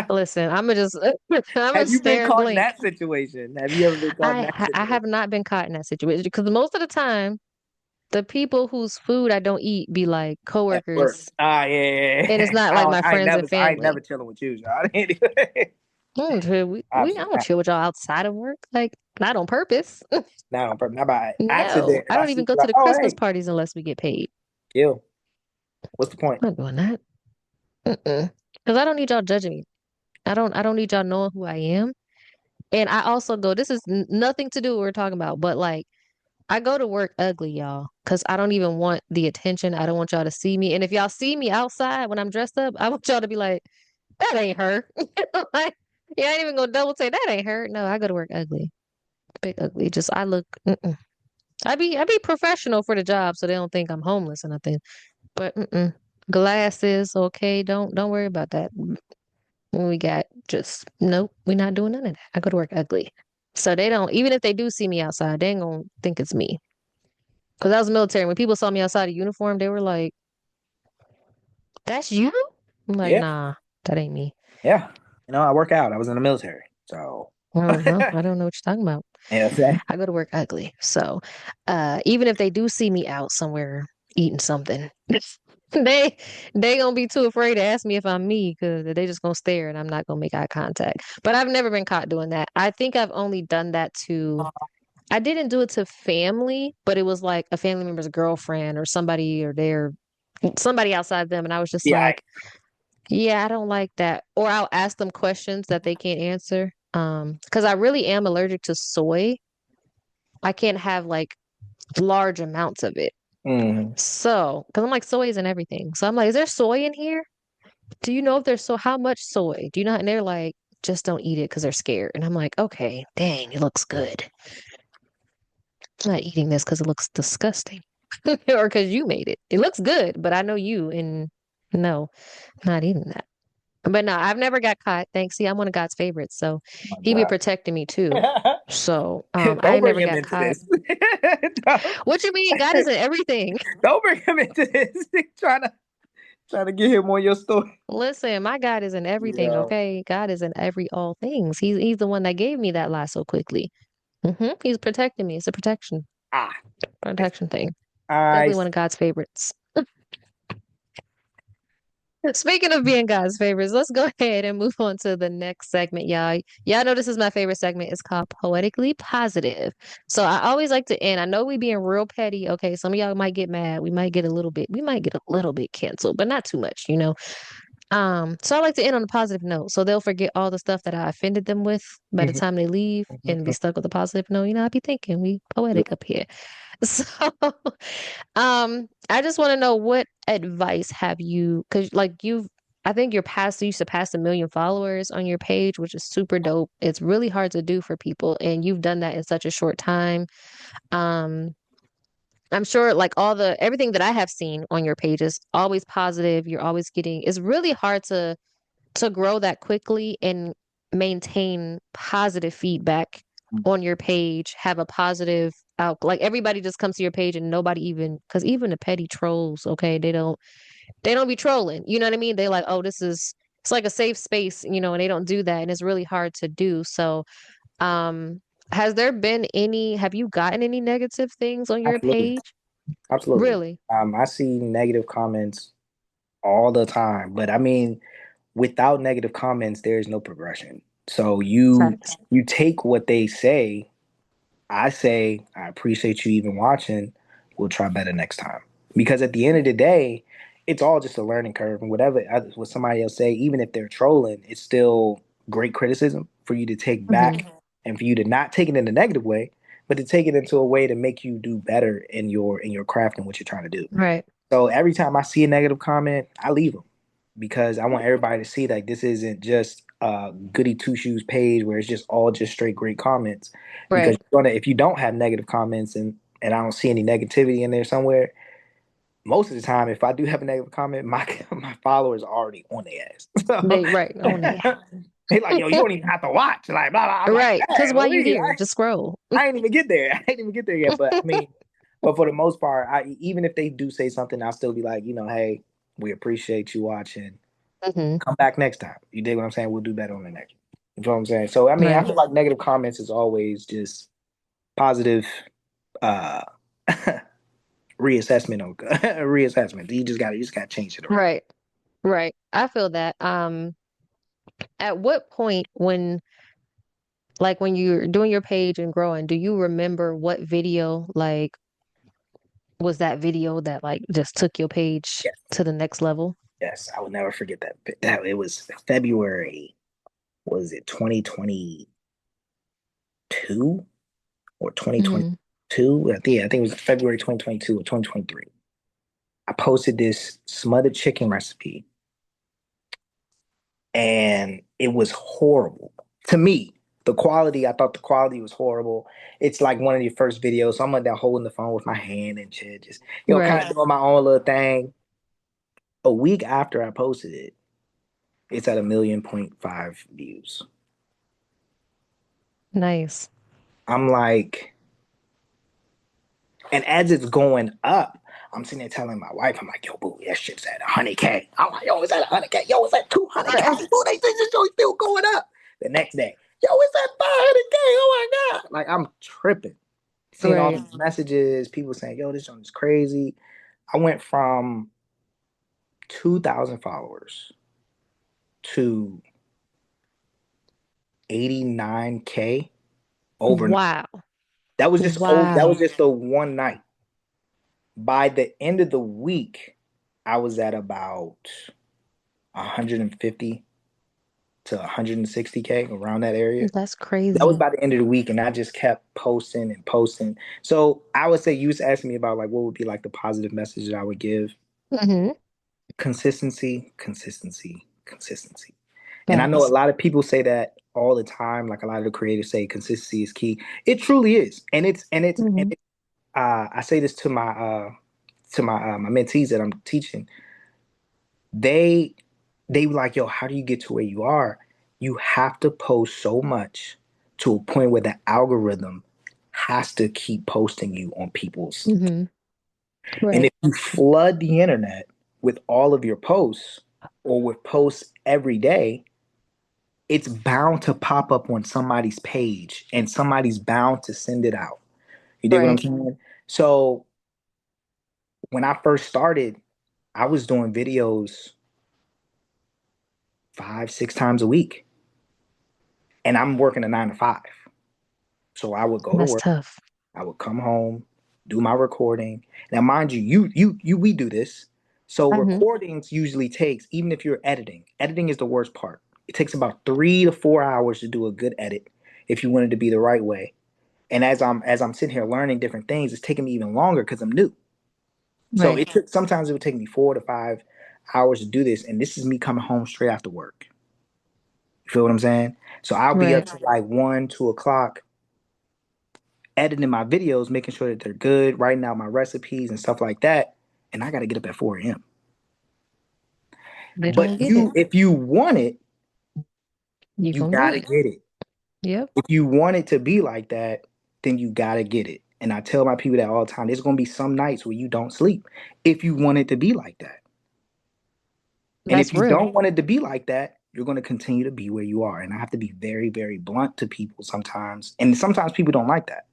Listen, I'm gonna just I'm gonna Have you been stare and caught in blink. that situation? Have you ever been caught in that I have situation? not been caught in that situation because most of the time, the people whose food I don't eat be like At work. coworkers, Ah, yeah, yeah, and it's yeah. not like my I ain't friends and never family. chilling with you, y'all. Anyway, I absolutely don't not. chill with y'all outside of work, like not on purpose. Not on purpose. Not by No, accident. If I I don't see even you, go to like, the oh, Christmas hey, parties unless we get paid. kill. What's the point? I'm not doing that. Because I don't need y'all judging me. I don't need y'all knowing who I am. And I also go, this is nothing to do with what we're talking about, but like I go to work ugly, y'all, because I don't even want the attention. I don't want y'all to see me. And if y'all see me outside when I'm dressed up, I want y'all to be like, that ain't her. Like, yeah, I ain't even gonna double say that ain't her. No, I go to work ugly. Big ugly. Just I look I be professional for the job so they don't think I'm homeless or nothing. But glasses, okay, don't worry about that. We got just nope, we're not doing none of that. I go to work ugly. So they don't, even if they do see me outside, they ain't gonna think it's me. Because I was military. When people saw me outside of uniform, they were like, that's you? I'm like, Yeah, nah, that ain't me. yeah. I work out. I was in the military, so Well, yeah. I don't know what you're talking about. Okay. I go to work ugly. So even if they do see me out somewhere eating something, they they gonna be too afraid to ask me if I'm me because they just gonna stare and I'm not gonna make eye contact. But I've never been caught doing that. I think I've only done that to I didn't do it to family, but it was like a family member's girlfriend or somebody or their somebody outside them and I was just Yeah. like, yeah, I don't like that. Or I'll ask them questions that they can't answer. Because I really am allergic to soy. I can't have like large amounts of it. Mm, So, because I'm like, soy is in everything. So I'm like, is there soy in here? Do you know if there's so how much soy? Do you know? And they're like, just don't eat it because they're scared. And I'm like, okay, dang, it looks good. I'm not eating this because it looks disgusting. Or because you made it. It looks good, but I know you and no, not eating that. But no, I've never got caught. Thanks. See, I'm one of God's favorites, so oh he be my protecting me too. God. So Don't I bring never him got into caught. this. don't, What you mean? God is in everything. don't bring him into this. Trying to get him on your story. Listen, my God is in everything, Yeah. okay? God is in every all things. He's the one that gave me that lie so quickly. He's protecting me. It's a Ah. protection thing. I Definitely one of God's favorites. Speaking of being God's favorites, let's go ahead and move on to the next segment, y'all. Y'all know this is my favorite segment. It's called Poetically Positive. So I always like to end. I know we being real petty. Okay, some of y'all might get mad. We might get a little bit canceled, but not too much, you know. So I like to end on a positive note. So they'll forget all the stuff that I offended them with by the Mhm, time they leave and be mhm. stuck with a positive note. You know, I be thinking we poetic up here. So I just want to know what advice have you, because like I think you used to pass 1 million followers on your page, which is super dope. It's really hard to do for people, and you've done that in such a short time. Um, I'm sure like everything that I have seen on your page is always positive. You're always getting, it's really hard to grow that quickly and maintain positive feedback on your page, have a positive out like everybody just comes to your page and nobody even because even the petty trolls, okay, they don't be trolling. You know what I mean? They like, oh, it's like a safe space, and they don't do that. And it's really hard to do. So um have you gotten any negative things on your Absolutely. page? Absolutely. Really? I see negative comments all the time, but I mean, without negative comments, there is no progression. So Facts. you take what they say. I say, I appreciate you even watching. We'll try better next time. Because at the end of the day, it's all just a learning curve. And what somebody else say, even if they're trolling, it's still great criticism for you to take Hmm. back and for you to not take it in a negative way, but to take it into a way to make you do better in your craft and what you're trying to do. Right. So every time I see a negative comment, I leave them because I want everybody to see like this isn't just a goody two shoes page where it's just all just straight great comments. Because Right. if you don't have negative comments and I don't see any negativity in there somewhere, most of the time if I do have a negative comment, my my followers are already on their ass. So They right on the they like, yo, you don't even have to watch. Like blah blah. I'm like, right. Because dang, while well, you here, just scroll. I ain't even get there. I ain't even get there yet. But I mean, but for the most part, even if they do say something, I'll still be like, hey, we appreciate you watching. Hmm. Come back next time. You dig what I'm saying? We'll do better on the next. You know what I'm saying? So I mean, I Right. feel like negative comments is always just positive uh reassessment on reassessment. You just gotta change it around. Right. Right. I feel that. At what point when you're doing your page and growing, do you remember what video like was that video that like just took your page Yes, to the next level? yes. I will never forget that. That it was February. Was it 2022 or Hmm. 2022? I think it was February 2022 or 2023. I posted this smothered chicken recipe and it was horrible to me. I thought the quality was horrible. It's like one of your first videos, so I'm like that holding the phone with my hand and shit, just kind Right. of doing my own little thing. A week after I posted it, It's at 1.5 million views. Nice. I'm like, and as it's going up, I'm sitting there telling my wife, I'm like, yo, boo, that shit's at 100K. I'm like, yo, it's at 100K. Yo, it's at 200K. Right. Boo, they think this show's still going up. The next day, yo, it's at 500K. Oh my God. Like, I'm tripping. Seeing all Right. these messages, people saying, yo, this joint is crazy. I went from 2,000 followers to 89K overnight. Wow. That Wow. was just the one night. By the end of the week, I was at about 150 to 160K around that area. That's That was crazy. by the end of the week, and I just kept posting and posting. So I would say you was asking me about like what would be like the positive message that I would give. Mm-hmm. Consistency, consistency, consistency. And I know a Facts. lot of people say that all the time. Like a lot of the creators say consistency is key. It truly is. Mm-hmm. I say this to my mentees that I'm teaching. They they were like, yo, how do you get to where you are? You have to post so much to a point where the algorithm has to keep posting you on people's. Mm-hmm. And Right. if you flood the internet with all of your posts or with posts every day, it's bound to pop up on somebody's page and somebody's bound to send it out. You dig what I'm Right. saying? So when I first started, I was doing videos 5, 6 times a week, and I'm working a 9 to 5. So I would go to That's work, tough. I would come home, do my recording. Now, mind you, we do this. So Mm-hmm. recordings usually takes, even if you're editing is the worst part. It takes about 3 to 4 hours to do a good edit if you want it to be the right way. And as I'm sitting here learning different things, it's taking me even longer because I'm new. So Right. it took sometimes it would take me 4 to 5 hours to do this, and this is me coming home straight after work. You feel what I'm saying? So I'll be up Right. to like 1, 2 o'clock editing my videos, making sure that they're good, writing out my recipes and stuff like that. And I got to get up at 4 a.m. They don't But get it. if you want it, You you gonna do got to it. get it. Yep. If you want it to be like that, then you got to get it. And I tell my people that all the time. There's going to be some nights where you don't sleep if you want it to be like that. And That's if you real. don't want it to be like that, you're going to continue to be where you are. And I have to be very, very blunt to people sometimes. And sometimes people don't like that.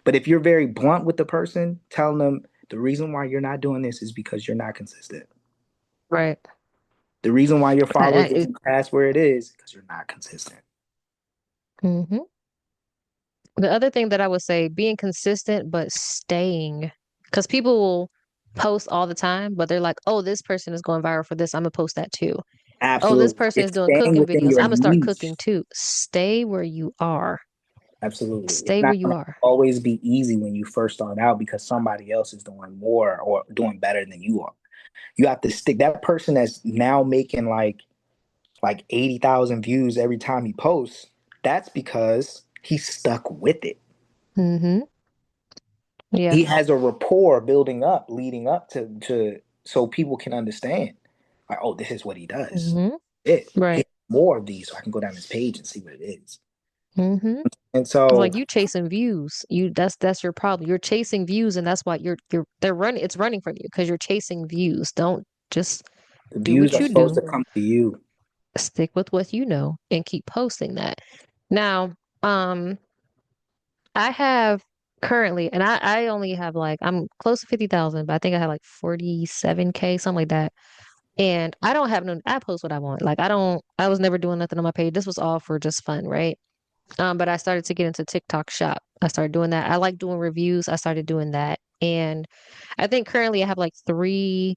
But if you're very blunt with the person, telling them the reason why you're not doing this is because you're not consistent. Right. The reason why your followers I, isn't past where it is because you're not consistent. mm-hmm. The other thing that I would say, being consistent, but staying, because people will post all the time, but they're like, oh, this person is going viral for this. I'm gonna post that too. Oh, this Absolutely. person is It's doing staying cooking within videos. your I'm gonna start niche. cooking too. Stay where you are. Absolutely. It's Stay where not you going to are. always be easy when you first start out because somebody else is doing more or doing better than you are. You have to stick that person that's now making like 80,000 views every time he posts. That's because he's stuck with it. Mm-hmm. Yeah. He has a rapport building up, leading up to so people can understand. Like, oh, this is what he does. Mm-hmm. He Right. has more of these, so I can go down his page and see what it is. Mm-hmm. And It's so like you chasing views. That's your problem. You're chasing views, and that's why they're running. It's running from you because you're chasing views. Don't just the do views what are you supposed do. to come to you. Stick with what you know and keep posting that. Now, um, I have currently, and I only have like I'm close to 50,000, but I think I have like 47K, something like that. And I don't have no. I post what I want. Like I don't. I was never doing nothing on my page. This was all for just fun, right? But I started to get into TikTok Shop. I started doing that. I like doing reviews. I started doing that, and I think currently I have like three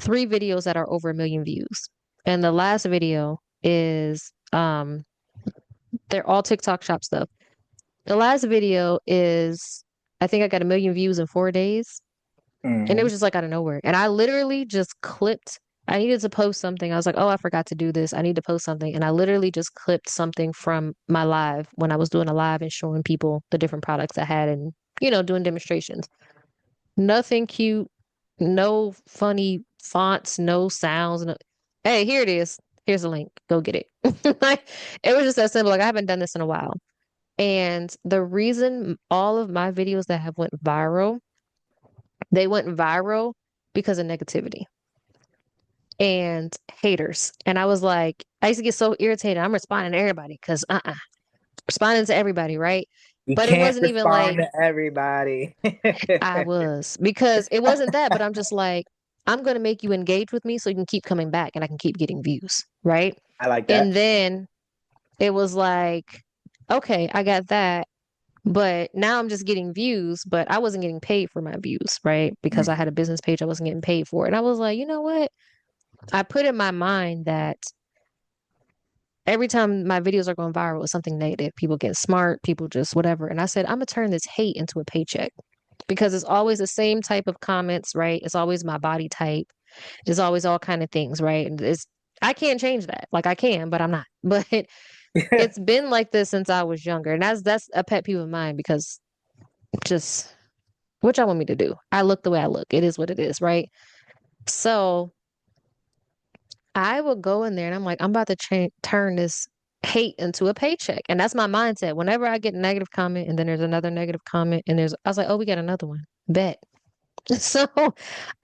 videos that are over 1 million views. And the last video is they're all TikTok Shop stuff. The last video is I think I got 1 million views in 4 days. And it Hmm. was just like out of nowhere. And I literally just clipped. I needed to post something. I was like, oh, I forgot to do this. I need to post something. And I literally just clipped something from my live when I was doing a live and showing people the different products I had and, doing demonstrations. Nothing cute, no funny fonts, no sounds. No... Hey, here it is. Here's a link. Go get it. Like it was just that simple. Like I haven't done this in a while. And the reason all of my videos that have went viral, they went viral because of negativity and haters. And I was like, I used to get so irritated. I'm responding to everybody because responding to everybody, right? You But it can't wasn't even respond like to everybody. I was because it wasn't that, but I'm just like, I'm gonna make you engage with me so you can keep coming back and I can keep getting views, right? I like And that. then it was like, okay, I got that. But now I'm just getting views, but I wasn't getting paid for my views, right? Because I Mm. had a business page, I wasn't getting paid for it. And I was like, you know what? I put in my mind that every time my videos are going viral, it's something negative. People get smart, people just whatever. And I said, I'm gonna turn this hate into a paycheck because it's always the same type of comments, right? It's always my body type. It's always all kind of things, right? And it's I can't change that. Like I can, but I'm not. But it's been like this since I was younger. And that's a pet peeve of mine because just what y'all want me to do? I look the way I look. It is what it is, right? So I would go in there and I'm like, I'm about to turn this hate into a paycheck. And that's my mindset. Whenever I get a negative comment and then there's another negative comment and I was like, oh, we got another one. Bet. So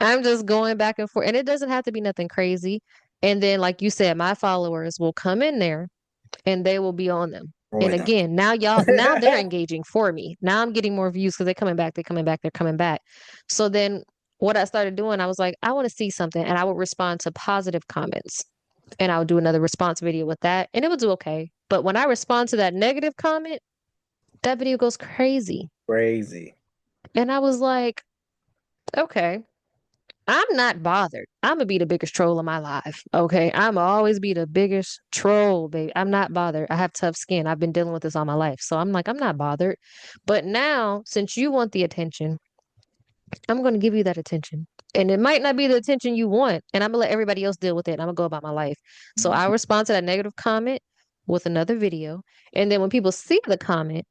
I'm just going back and forth. And it doesn't have to be nothing crazy. And then, like you said, my followers will come in there and they will be on them. And Destroy them. again, now they're engaging for me. Now I'm getting more views because they're coming back, they're coming back, they're coming back. So then what I started doing, I was like, I want to see something. And I would respond to positive comments. And I would do another response video with that. And it would do okay. But when I respond to that negative comment, that video goes crazy. Crazy. And I was like, okay. I'm not bothered. I'm gonna be the biggest troll of my life. Okay. I'm always be the biggest troll, baby. I'm not bothered. I have tough skin. I've been dealing with this all my life. So I'm like, I'm not bothered. But now, since you want the attention, I'm gonna give you that attention. And it might not be the attention you want. And I'm gonna let everybody else deal with it. And I'm gonna go about my life. So I respond to that negative comment with another video. And then when people see the comment,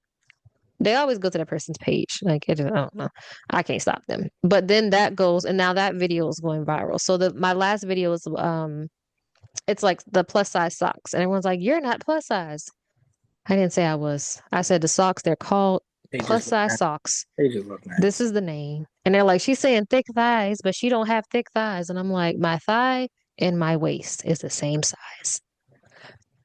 they always go to that person's page. Like, I don't know. I can't stop them. But then that goes, and now that video is going viral. So my last video is it's like the plus size socks, and everyone's like, "You're not plus size." I didn't say I was. I said the socks. They're called They plus just look size nice. socks. They just look This nice. is the name, and they're like, "She's saying thick thighs, but she don't have thick thighs." And I'm like, my thigh and my waist is the same size.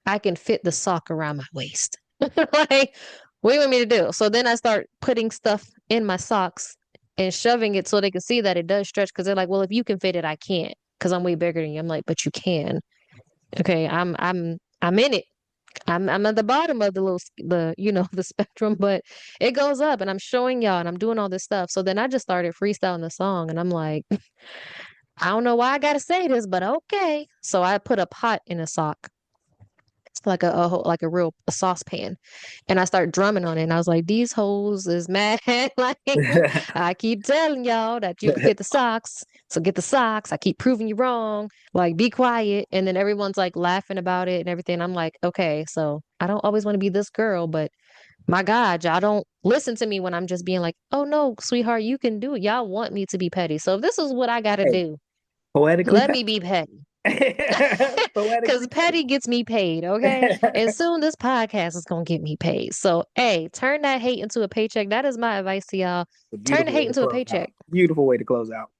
I can fit the sock around my waist. Like, what do you want me to do? So then I start putting stuff in my socks and shoving it so they can see that it does stretch. Because they're like, well, if you can fit it, I can't. Because I'm way bigger than you. I'm like, but you can. Okay, I'm in it. I'm at the bottom of the the spectrum, but it goes up, and I'm showing y'all, and I'm doing all this stuff. So then I just started freestyling the song, and I'm like, I don't know why I gotta say this, but okay. So I put a pot in a sock like like a real a saucepan, and I start drumming on it. And I was like, "These hoes is mad." Like I keep telling y'all that you can fit the socks, so get the socks. I keep proving you wrong. Like be quiet, and then everyone's like laughing about it and everything. I'm like, okay, so I don't always want to be this girl, but my God, y'all don't listen to me when I'm just being like, "Oh no, sweetheart, you can do it." Y'all want me to be petty, so if this is what I got to Hey, do, poetically let petty. me be petty. Because Poetically petty. petty gets me paid, okay? And soon this podcast is going to get me paid. So, hey, turn that hate into a paycheck. That is my advice to y'all. A Turn the beautiful way hate to into a close out. paycheck. Beautiful way to close out.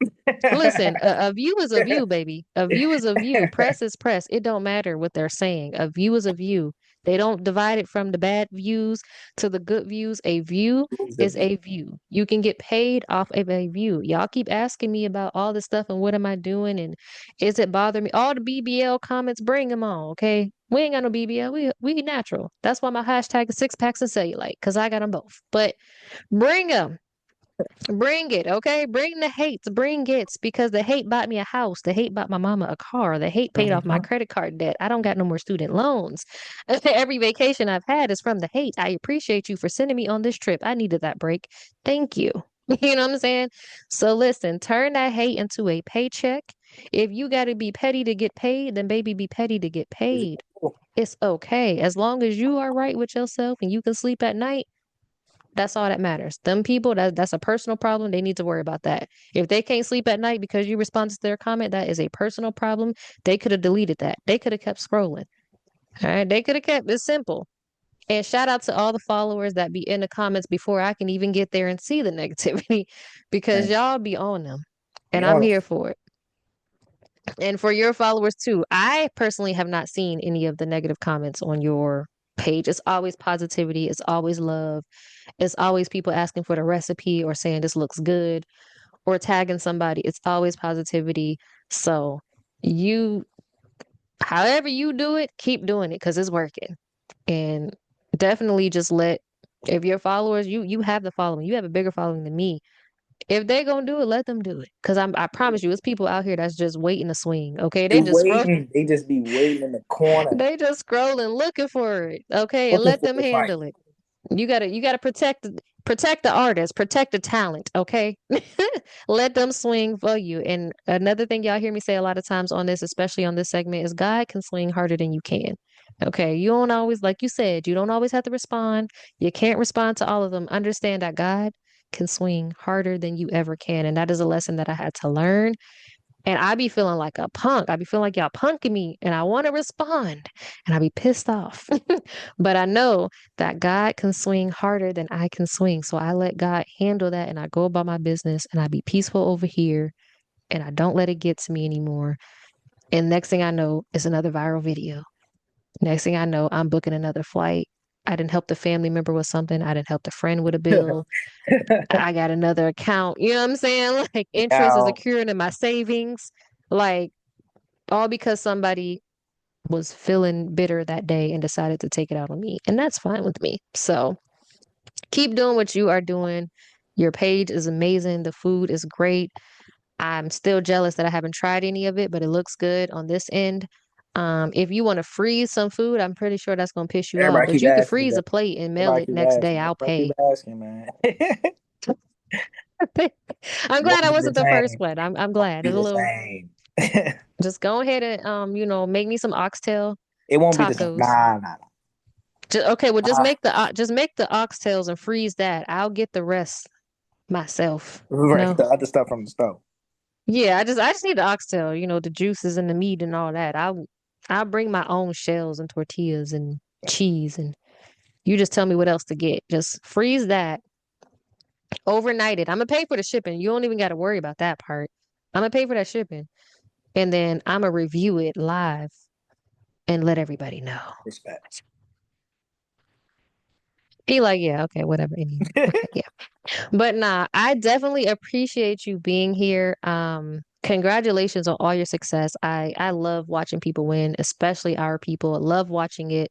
Listen, a view is a view, baby. A view is a view. Press is press. It don't matter what they're saying. A view is a view. They don't divide it from the bad views to the good views. A view Who's the is view? a view. You can get paid off of a view. Y'all keep asking me about all this stuff and what am I doing and is it bothering me? All the BBL comments, bring them on, okay? We ain't got no BBL. We natural. That's why my hashtag is six packs of cellulite because I got them both. But bring them. Bring it, okay? Bring the hates, bring it, because the hate bought me a house. The hate bought my mama a car. The hate paid off my Mhm. credit card debt. I don't got no more student loans. Every vacation I've had is from the hate. I appreciate you for sending me on this trip. I needed that break. Thank you. You know what I'm saying? So listen, turn that hate into a paycheck. If you got to be petty to get paid, then baby, be petty to get It's paid. cool. It's okay. As long as you are right with yourself and you can sleep at night, That's all that matters. Them people, that's a personal problem. They need to worry about that. If they can't sleep at night because you responded to their comment, that is a personal problem. They could have deleted that. They could have kept scrolling. All right. They could have kept it simple. And shout out to all the followers that be in the comments before I can even get there and see the negativity because Man, y'all be on them. be And I'm honest. here for it. And for your followers too, I personally have not seen any of the negative comments on your page. It's always positivity, it's always love, it's always people asking for the recipe or saying this looks good or tagging somebody. It's always positivity. So, you, however you do it, keep doing it because it's working. And definitely just let, if your followers, you have the following, you have a bigger following than me. If they gonna do it, let them do it. Cause I promise you, it's people out here that's just waiting to swing. Okay, They they just scroll, waiting. They just be waiting in the corner, they just scrolling, looking for it. Okay, and looking let for them the fight. handle it. You gotta protect the artist, protect the talent. Okay, let them swing for you. And another thing y'all hear me say a lot of times on this, especially on this segment, is God can swing harder than you can. Okay, you don't always, like you said, you don't always have to respond. You can't respond to all of them. Understand that God can swing harder than you ever can, and that is a lesson that I had to learn. And I be feeling like a punk. I be feeling like y'all punking me and I want to respond and I be pissed off. But I know that God can swing harder than I can swing. So I let God handle that and I go about my business and I be peaceful over here and I don't let it get to me anymore. And next thing I know, it's another viral video. Next thing I know, I'm booking another flight. I didn't help the family member with something. I didn't help the friend with a bill. I got another account. You know what I'm saying? Like interest is Now, accruing in my savings. Like all because somebody was feeling bitter that day and decided to take it out on me. And that's fine with me. So keep doing what you are doing. Your page is amazing. The food is great. I'm still jealous that I haven't tried any of it, but it looks good on this end. If you want to freeze some food, I'm pretty sure that's gonna piss you off. everybody But keep you could asking me freeze that. a plate and mail Everybody it keep next day. asking. I'll Everybody keep pay. asking, man. I'm Won't glad I be wasn't the the first same. one. I'm Won't glad. be It's a the little. same. Just go ahead and make me some oxtail It won't be the same. tacos. Nah, nah, Okay, well, nah. just make the oxtails and freeze that. I'll get the rest myself. Right, No, the other stuff from the stove. yeah, I just need the oxtail. The juices and the meat and all that. I'll bring my own shells and tortillas and cheese, and you just tell me what else to get. Just freeze that, overnight it. I'm gonna pay for the shipping. You don't even got to worry about that part. I'm gonna pay for that shipping, and then I'm gonna review it live and let everybody know. Respect. Be like, yeah, okay, whatever. Okay, yeah. But nah, I definitely appreciate you being here. Congratulations on all your success. I love watching people win, especially our people. I love watching it,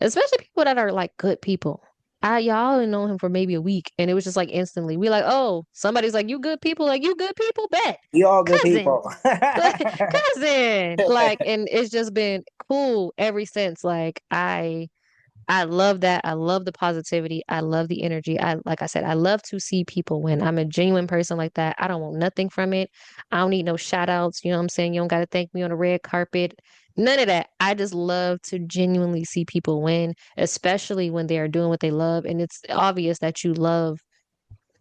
especially people that are like good people. Y'all only know him for maybe a week, and it was just like instantly. We like, oh, somebody's like, you good people, like you good people, bet We all good cousin, people. cousin, like, and it's just been cool ever since. Like I love that. I love the positivity. I love the energy. Like I said, I love to see people win. I'm a genuine person like that. I don't want nothing from it. I don't need no shout outs. You know what I'm saying? You don't got to thank me on the red carpet. None of that. I just love to genuinely see people win, especially when they are doing what they love. And it's obvious that you love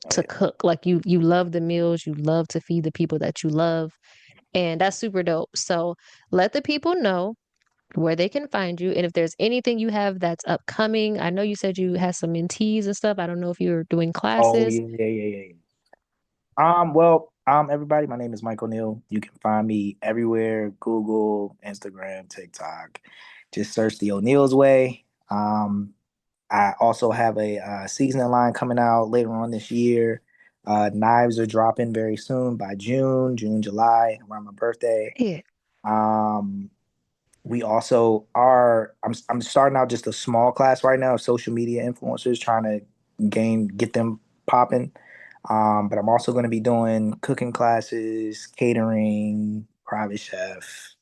Oh to yeah. cook. Like you love the meals, you love to feed the people that you love. And that's super dope. So let the people know where they can find you. And if there's anything you have that's upcoming, I know you said you had some mentees and stuff. I don't know if you're doing Oh classes. yeah, yeah, yeah, yeah, yeah. Everybody, my name is Michael Neal. You can find me everywhere: Google, Instagram, TikTok. Just search the O'Neill's Way. I also have a seasoning line coming out later on this year. Knives are dropping very soon by June, July, around my birthday. Yeah, Um, we also are. I'm starting out just a small class right now of social media influencers, trying to get them popping. But I'm also going to be doing cooking classes, catering, private chef.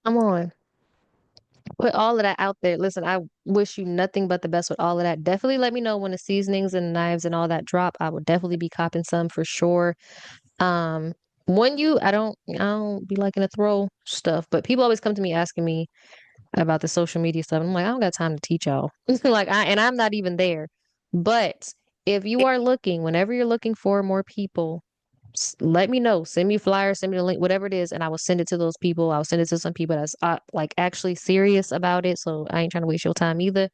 come on. Put all of that out there. Listen, I wish you nothing but the best with all of that. Definitely let me know when the seasonings and knives and all that drop. I will definitely be copping some for sure. Um, I don't be liking to throw stuff, but people always come to me asking me about the social media stuff. I'm like, I don't got time to teach y'all. Like I'm not even there. But if you are looking, whenever you're looking for more people, let me know. Send me flyers, send me the link, whatever it is, and I will send it to those people. I'll send it to some people that's like actually serious about it. So I ain't trying to waste your time either.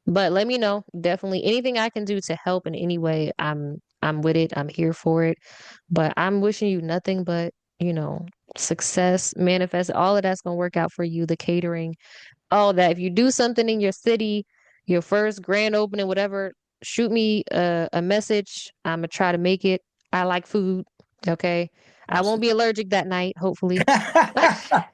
But let me know. Definitely anything I can do to help in any way, I'm with it. I'm here for it. But I'm wishing you nothing but, you know, success, manifest, all of that's gonna work out for you. The catering, all that. If you do something in your city, your first grand opening, whatever, shoot me a message. I'm gonna try to make it. I like food. Okay. I won't be allergic that night, hopefully. I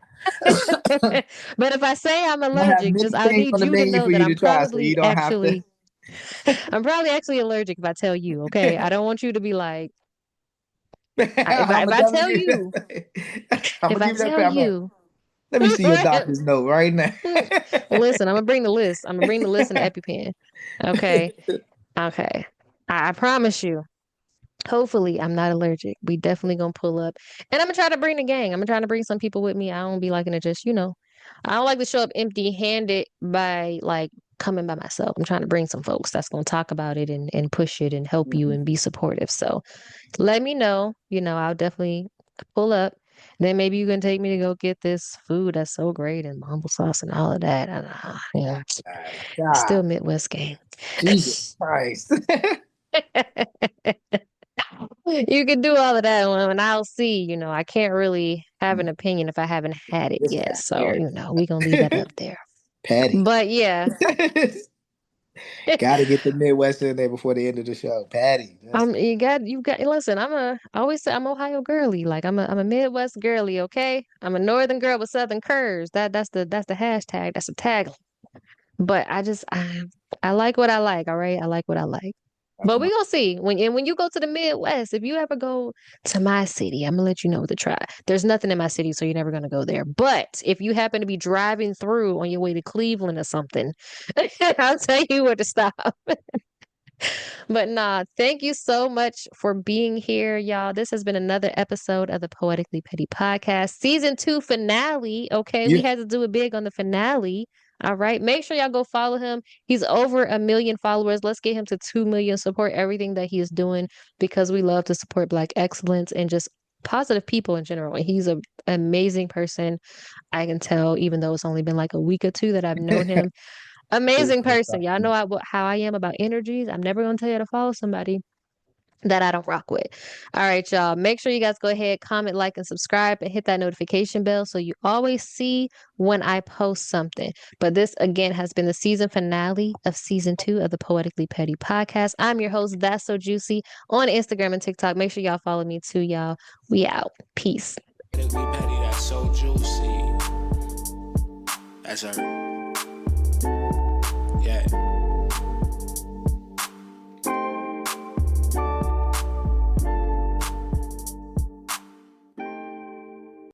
But if I say I'm have allergic, just many I things on need the you to menu know for that you to try, so you don't have to. I'm probably actually allergic if I tell you, okay? I don't want you to be like, I'm if gonna I definitely tell give you, I'm if gonna I give that tell pepper. you, Let me see your doctor's note right now. listen, I'm gonna bring the list. I'm gonna bring the list and the EpiPen. Okay. Okay. I promise you. Hopefully, I'm not allergic. We definitely gonna pull up, and I'm gonna try to bring the gang. I'm gonna try to bring some people with me. I don't be liking to just, I don't like to show up empty-handed by like coming by myself. I'm trying to bring some folks that's gonna talk about it and push it and help you and be supportive. So let me know. I'll definitely pull up. Then maybe you can take me to go get this food that's so great and mumble sauce and all of that. And, God, still Midwest gang. Jesus Christ. You can do all of that, and I'll see. I can't really have an opinion if I haven't had it This yet. guy So, here. we gonna leave that up there. Patty. But yeah, Gotta get the Midwest in there before the end of the show. Patty. That's you got. Listen, I always say I'm Ohio girly. Like I'm a Midwest girly. Okay, I'm a Northern girl with Southern curves. That's the hashtag. That's the tag. But I like what I like. All right, I like what I like. that's But my we gonna see when you go to the Midwest. If you ever go to my city, I'm gonna let you know to try. There's nothing in my city, so you're never gonna go there. But if you happen to be driving through on your way to Cleveland or something, I'll tell you where to stop. But nah, thank you so much for being here, y'all. This has been another episode of the Poetically Petty Podcast, season 2 finale. Okay, we you. had to do it big on the finale. All right, make sure y'all go follow him. He's over 1 million followers. Let's get him to 2 million. Support everything that he is doing because we love to support Black excellence and just positive people in general. And he's an amazing person. I can tell, even though it's only been like a week or two that I've known him. Amazing person. Y'all know how I am about energies. I'm never going to tell you to follow somebody that I don't rock with. All right, y'all. Make sure you guys go ahead, comment, like, and subscribe, and hit that notification bell so you always see when I post something. But this, again, has been the season finale of season 2 of the Poetically Petty podcast. I'm your host, That's So Juicy, on Instagram and TikTok. Make sure y'all follow me too, y'all. We out. Peace. Poetically petty, that's so juicy. That's her.